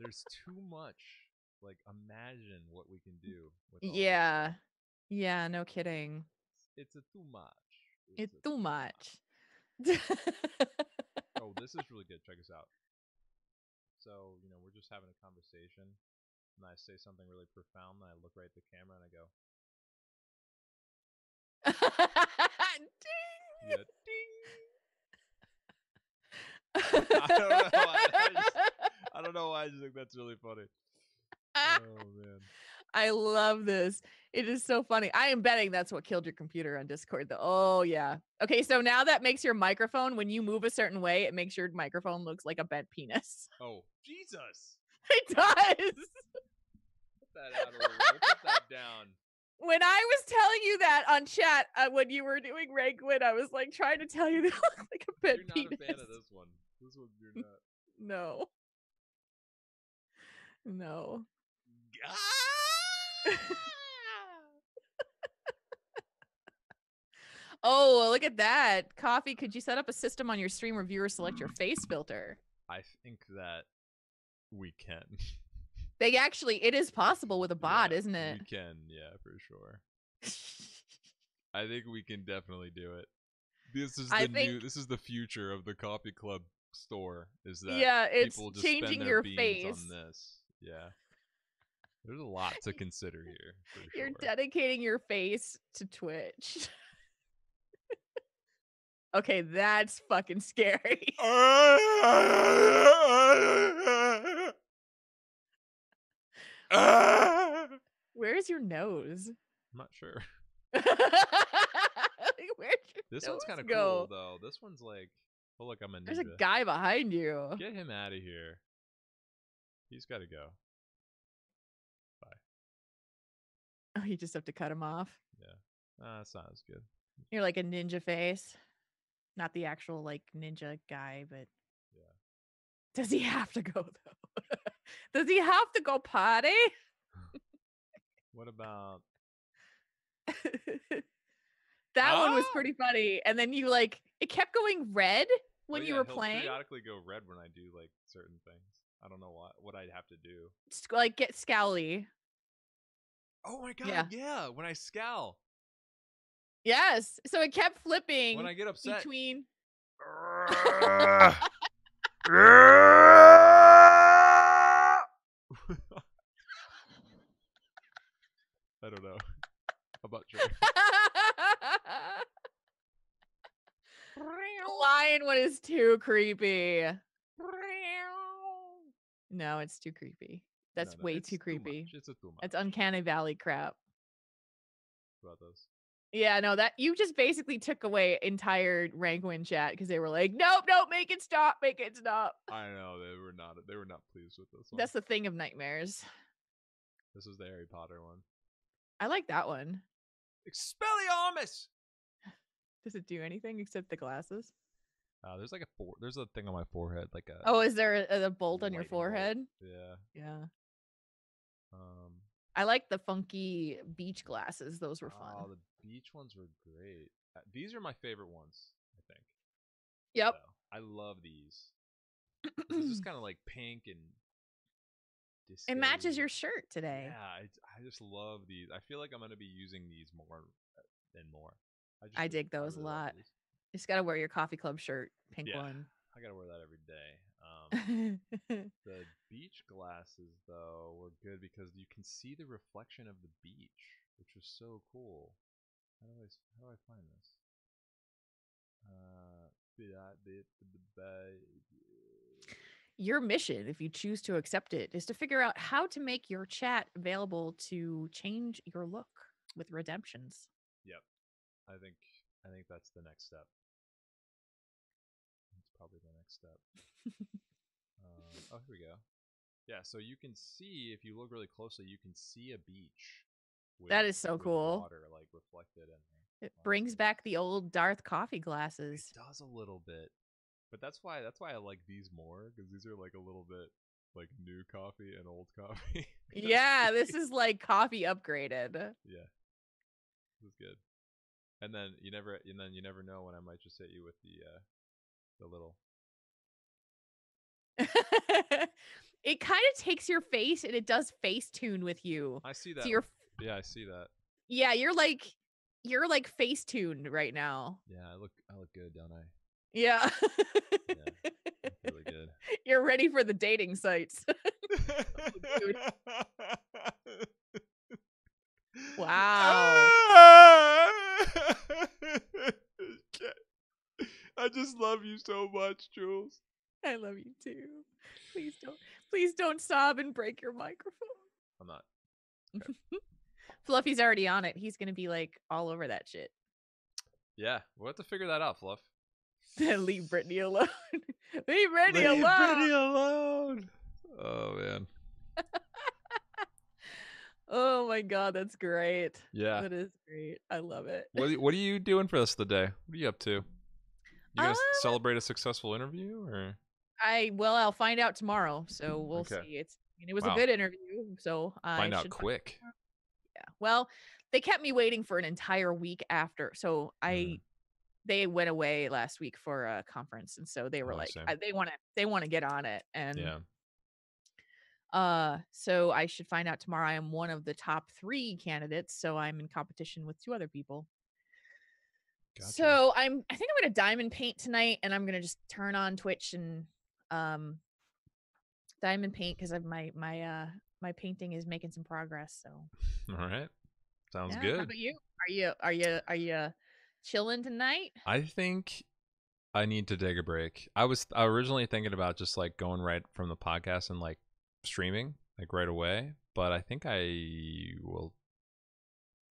There's too much. Like, imagine what we can do with all Yeah. Yeah, no kidding. It's a too much. It's too much. Oh, this is really good. Check this out. So, we're just having a conversation, and I say something really profound, and I look right at the camera, and I go, Ding! yeah, ding! I don't know why I just think that's really funny. Oh, man. I love this. It is so funny. I am betting that's what killed your computer on Discord, though. Oh, yeah. Okay, so now that makes your microphone, when you move a certain way, it makes your microphone looks like a bent penis. Oh, Jesus! It does! Put that out of the way. Put that down. When I was telling you that on chat when you were doing rank win, I was like trying to tell you that it looked like a bent penis. You're not a fan of this one. This one you're not. No. No. Oh, look at that. Coffee, could you set up a system on your stream where viewers select your face filter? I think that we can. It is possible with a bot, isn't it? We can, yeah, for sure. I think we can definitely do it. This is this is the future of the coffee club store, is that it's people just changing spend their your beans face on this. Yeah. There's a lot to consider here. For You're sure. dedicating your face to Twitch. Okay, that's fucking scary. Where's your nose? I'm not sure. Where'd your This nose one's kind of go? cool, though. This one's like, oh, look, I'm a ninja. There's a guy behind you. Get him out of here. He's got to go. Bye. Oh, you just have to cut him off. Yeah. That's not as good. You're like a ninja face. Not the actual, like, ninja guy, but... Yeah. Does he have to go, though? Does he have to go potty? What about... That one was pretty funny. And then you, like... It kept going red when you were playing. He'll periodically go red when I do, like, certain things. I don't know what I'd have to do. Like, get scowly. Oh my god, yeah, when I scowl. Yes. So it kept flipping. When I get upset. Between... I don't know. How about you? The lion one is too creepy. No, it's too creepy. No, That's no, way it's too too much. creepy. It's a too That's much. uncanny valley crap. About those. Yeah, no, that you just basically took away entire Rankwin chat because they were like, nope, nope, make it stop, make it stop. I know they were not. They were not pleased with this one. That's the thing of nightmares. This was the Harry Potter one. I like that one. Expelliarmus. Does it do anything except the glasses? There's like there's a thing on my forehead, like a Oh, is there a bolt on your lightning bolt. forehead? Yeah. Yeah. Um. I like the funky beach glasses. Those were fun. Oh, the beach ones were great. These are my favorite ones, I think. Yep. So, I love these. This is just kind of like pink and It matches disco-y. your shirt today. Yeah, I just love these. I feel like I'm gonna be using these more and more. I dig those a really love lot. these. You just gotta wear your coffee club shirt, pink one. I gotta wear that every day. The beach glasses though were good because you can see the reflection of the beach, which was so cool. How do I find this? Your mission, if you choose to accept it, is to figure out how to make your chat available to change your look with redemptions. Yep. I think that's the next step. That's probably the next step. Oh, here we go. Yeah, so you can see, if you look really closely, you can see a beach. That is so with cool. water like reflected in there. It brings back the old Darth coffee glasses. It does a little bit, but that's why I like these more, because these are like a little bit like new coffee and old coffee. Yeah, this is like coffee upgraded. Yeah, this is good. And then you never know when I might just hit you with the little. It kind of takes your face and it does face tune with you. I see that. So yeah, I see that. Yeah, you're like face tuned right now. Yeah, I look good, don't I? Yeah. Yeah, really good. You're ready for the dating sites. Dude. Wow. I just love you so much, Jules. I love you too. Please don't sob and break your microphone. I'm not. Okay. Fluffy's already on it. He's gonna be like all over that shit. Yeah, we'll have to figure that out, Fluff. Leave Brittany alone. Leave Brittany Leave alone. Brittany alone. Oh man. Oh my god, that's great. Yeah, that is great. I love it. What are you doing for us today? What are you up to? You gonna celebrate a successful interview, or? I'll find out tomorrow. So we'll see. It was a good interview. So find out quick. Yeah. Well, they kept me waiting for an entire week after. So they went away last week for a conference, and so they were they want to get on it, and so I should find out tomorrow. I am one of the top 3 candidates, so I'm in competition with 2 other people. Gotcha. So I think I'm gonna diamond paint tonight, and I'm gonna just turn on Twitch and diamond paint because my painting is making some progress. So all right, sounds good. How about you? Are you chilling tonight? I think I need to take a break. I was originally thinking about just like going right from the podcast and like streaming like right away, but I think I will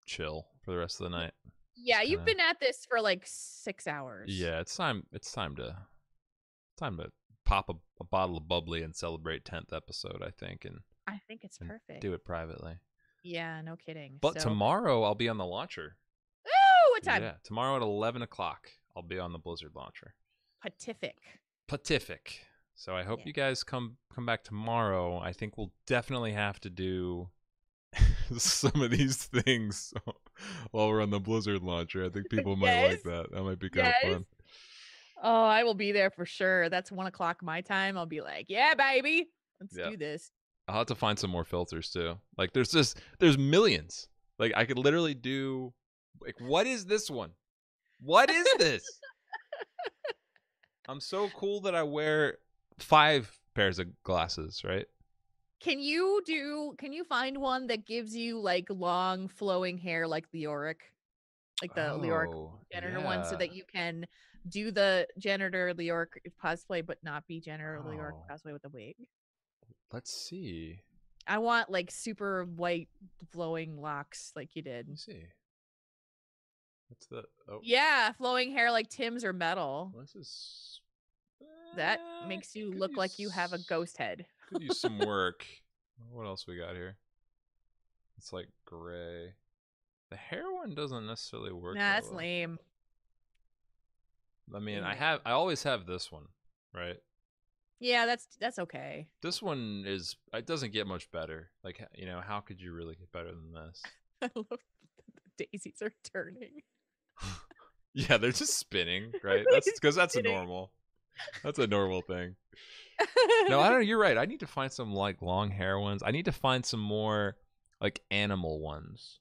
chill for the rest of the night. Yeah, you've been at this for like 6 hours. Yeah, it's time to pop a bottle of bubbly and celebrate 10th episode, I think, and I think it's perfect. Do it privately. Yeah, no kidding. But tomorrow I'll be on the launcher. Oh, what time? Yeah, tomorrow at 11 o'clock I'll be on the Blizzard launcher. Pacific. So I hope you guys come back tomorrow. I think we'll definitely have to do some of these things while we're on the Blizzard launcher. I think people might like that. That might be kind of fun. Oh, I will be there for sure. That's 1 o'clock my time. I'll be like, yeah, baby, let's do this. I'll have to find some more filters too. Like there's millions. Like I could literally do like, what is this one? What is this? I'm so cool that I wear 5 pairs of glasses, right? Can you find one that gives you like long flowing hair like Leoric? Like the Leoric janitor one, so that you can do the janitor Leoric cosplay but not be janitor Leoric cosplay with a wig? Let's see. I want like super white flowing locks like you did. Let me see. What's the? Oh, Yeah, flowing hair like Tim's or Metal. this is. That makes you look like you have a ghost head. Could use some work. What else we got here? It's like gray. The hair one doesn't necessarily work. Nah, that's lame. I mean, Lame. I always have this one, right? Yeah, that's okay. This one is. It doesn't get much better. Like, you know, how could you really get better than this? I love that the daisies are turning. Yeah, they're just spinning, right? Really That's because that's a spinning. normal. That's a normal thing. No, I don't know. You're right. I need to find some like long hair ones. I need to find some more like animal ones.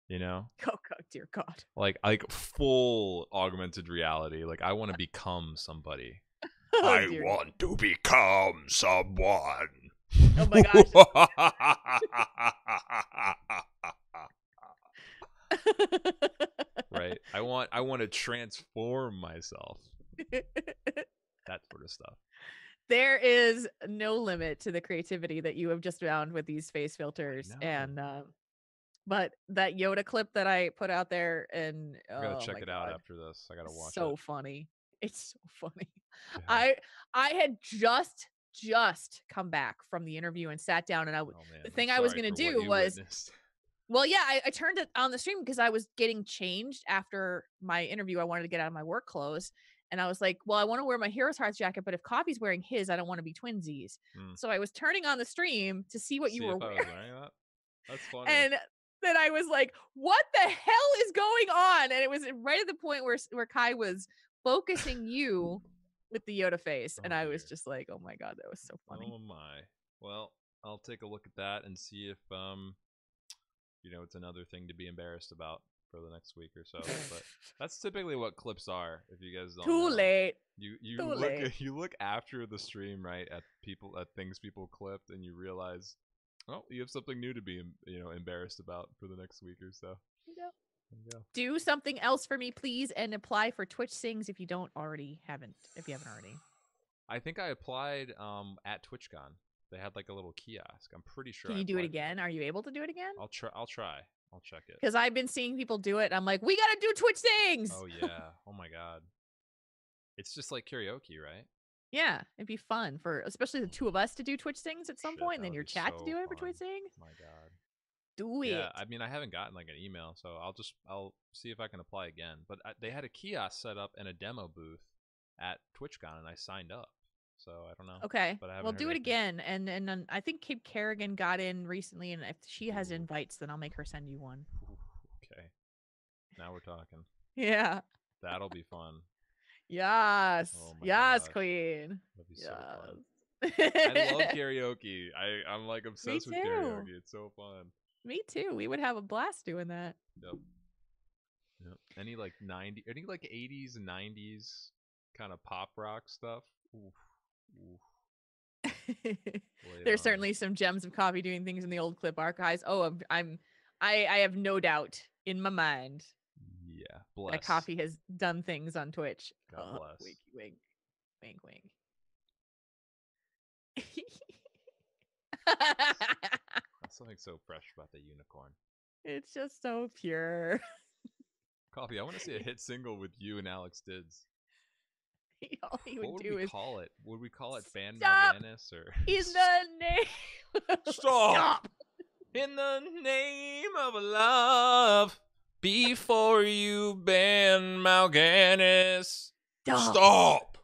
You know, Oh God, dear God. like full augmented reality. Like I want to become somebody. Oh, I dear want to become someone. Oh my gosh. Right. I want to transform myself. That sort of stuff. There is no limit to the creativity that you have just found with these face filters. know. And but that Yoda clip that I put out there, and I gotta oh check my it God, out after this. I gotta watch so it. funny. It's so funny. Yeah. I had just come back from the interview and sat down, and Oh man. the thing I'm I was sorry gonna for what do you was witnessed. well, yeah, I turned it on the stream because I was getting changed after my interview. I wanted to get out of my work clothes. And I was like, well, I want to wear my HeroesHearth jacket, but if Coffee's wearing his, I don't want to be twinsies. So I was turning on the stream to see what you See were if I was wearing. wearing that. That's funny. And then I was like, what the hell is going on? And it was right at the point where Kai was focusing you with the Yoda face. And Oh, I was dear. just like, oh my God, that was so funny. Oh my. Well, I'll take a look at that and see if you know, it's another thing to be embarrassed about for the next week or so. But that's typically what clips are. If you guys don't Too know. late. You Too look late. you look after the stream, right, at things people clipped, and you realize, oh, you have something new to be embarrassed about for the next week or so. Yep. There you go. Do something else for me, please, and apply for Twitch Sings if you haven't already. I think I applied at TwitchCon. They had like a little kiosk. I'm pretty sure. Can I you do it applied for again? Are you able to do it again? I'll try. I'll check it. Because I've been seeing people do it. And I'm like, we gotta do Twitch Sings. Oh yeah. Oh my God. It's just like karaoke, right? Yeah, it'd be fun for especially the two of us to do Twitch Sings at some Shit, point, and that then would your be chat so to do it for fun. Twitch Sings. My God. Do it. Yeah, I mean, I haven't gotten like an email, so I'll see if I can apply again. But they had a kiosk set up and a demo booth at TwitchCon, and I signed up. So I don't know. Okay, But I haven't well, heard do it anything. again, and then I think Kate Kerrigan got in recently, and if she has Ooh. invites, then I'll make her send you one. Ooh, okay. Now we're talking. Yeah. That'll be fun. Yes. Oh my yes, gosh. Queen. That'd be Yes. so fun. I love karaoke. I'm like obsessed with too. karaoke. It's so fun. Me too. We would have a blast doing that. Yep. Any like 80s and 90s kind of pop rock stuff. Oof. There's certainly some gems of Coffee doing things in the old clip archives. Oh, I have no doubt in my mind. Yeah, bless. That Coffee has done things on Twitch. God bless. Wink, wink, wink, wink. That's something so fresh about the unicorn. It's just so pure. Coffee, I want to see a hit single with you and Alex Dids. All he What would would do we is call it? Would we call it Ban stop Malganis or in the name. Stop! In the name of love, before you ban Malganis. Stop!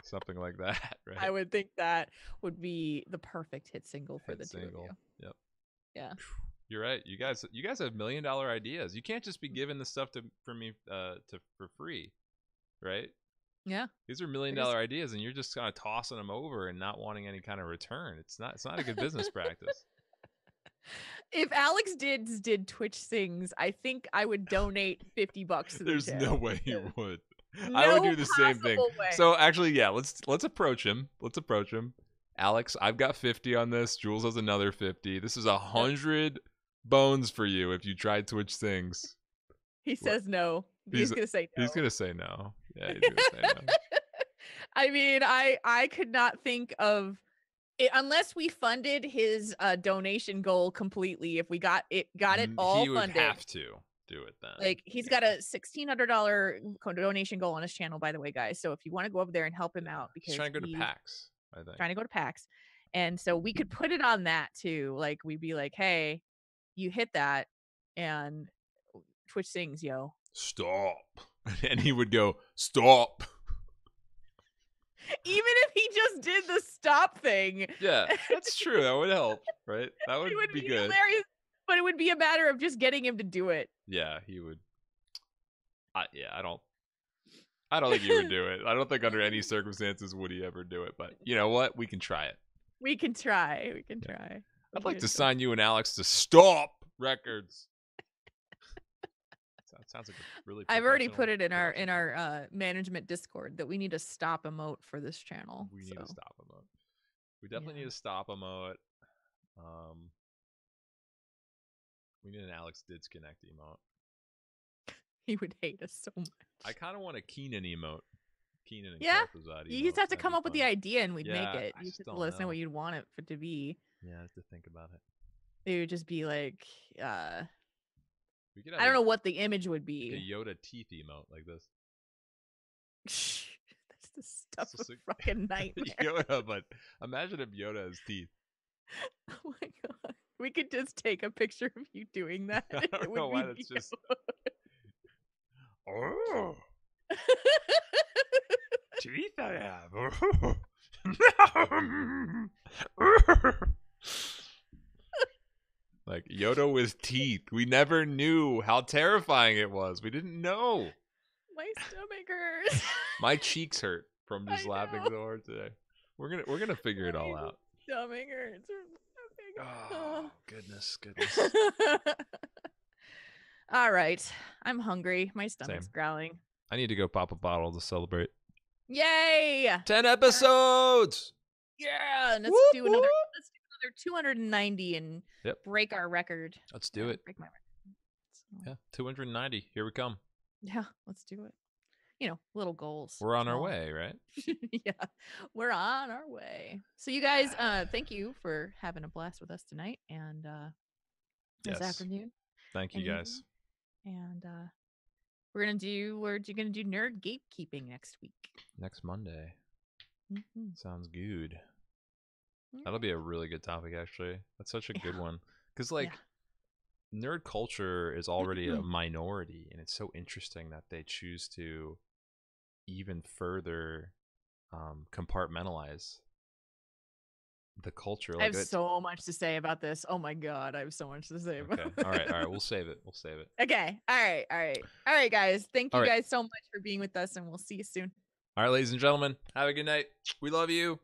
Something like that, right? I would think that would be the perfect hit single for Hit the two single. of you. Yep. Yeah. You're right. You guys have $1 million ideas. You can't just be giving this stuff for me for free, right? Yeah. These are $1 million ideas, and you're just kind of tossing them over and not wanting any kind of return. It's not a good business practice. If Alex did Twitch Sings, I think I would donate $50 to the There's channel. no way you would. No I would do the same thing. possible way. So actually, yeah, let's approach him. Let's approach him. Alex, I've got 50 on this. Jules has another 50. This is 100 bones for you if you try Twitch Sings. He says no. He's gonna say no. He's gonna say no. Yeah, he's gonna say no. I mean, I could not think of unless we funded his donation goal completely, if we got it all He would funded, have to do it then. like he's got a $1,600 donation goal on his channel, by the way, guys. So if you want to go over there and help him out, because he's trying to go to PAX, I think. Trying to go to PAX, and so we could put it on that too. Like we'd be like, hey, you hit that, and Twitch sings, yo. Stop. And he would go, stop. Even if he just did the stop thing. Yeah, that's true. That would help, right? That would, be good. Hilarious, but it would be a matter of just getting him to do it. Yeah, he would. I don't think he would do it. I don't think under any circumstances would he ever do it. But you know what? We can try it. We can try. We can try. I'd like to sign you and Alex to Stop Records. Sounds like a really. I've already put it in our management Discord that we need a stop emote for this channel. We need a stop emote. We definitely need a stop emote. We need an Alex Disconnect emote. He would hate us so much. I kind of want a Keenan emote. Keenan and yeah. Emote. You just have to come up with the idea and we'd make it. You just have to let us know what you'd want it to be. Yeah, I have to think about it. It would just be like, we could I don't know what the image would be. Like a Yoda teeth emote like this. That's the stuff of fucking nightmare. Yoda, but imagine if Yoda has teeth. Oh my god. We could just take a picture of you doing that. I don't know why that's just. Oh. Teeth I have. Like Yoda with teeth. We never knew how terrifying it was. We didn't know. My stomach hurts. My cheeks hurt from just laughing so hard today. We're gonna figure it all out. Stomach hurts. Oh, goodness. All right. I'm hungry. My stomach's growling. I need to go pop a bottle to celebrate. Yay! 10 episodes! Yeah, and let's do another 290 and break our record. Let's do it. Break my record. Yeah, 290. Here we come. Yeah, let's do it. Little goals. We're on our way, right? Yeah, we're on our way. So you guys, thank you for having a blast with us tonight and this afternoon. Thank you guys. And we're gonna do nerd gatekeeping next week. Next Monday. Mm-hmm. Sounds good. That'll be a really good topic, actually. That's such a good one. Because, nerd culture is already a minority, and it's so interesting that they choose to even further compartmentalize the culture. I have so much to say about this. Oh my god, I have so much to say about it. All right. We'll save it. Okay. All right, guys. Thank you guys so much for being with us, and we'll see you soon. All right, ladies and gentlemen, have a good night. We love you.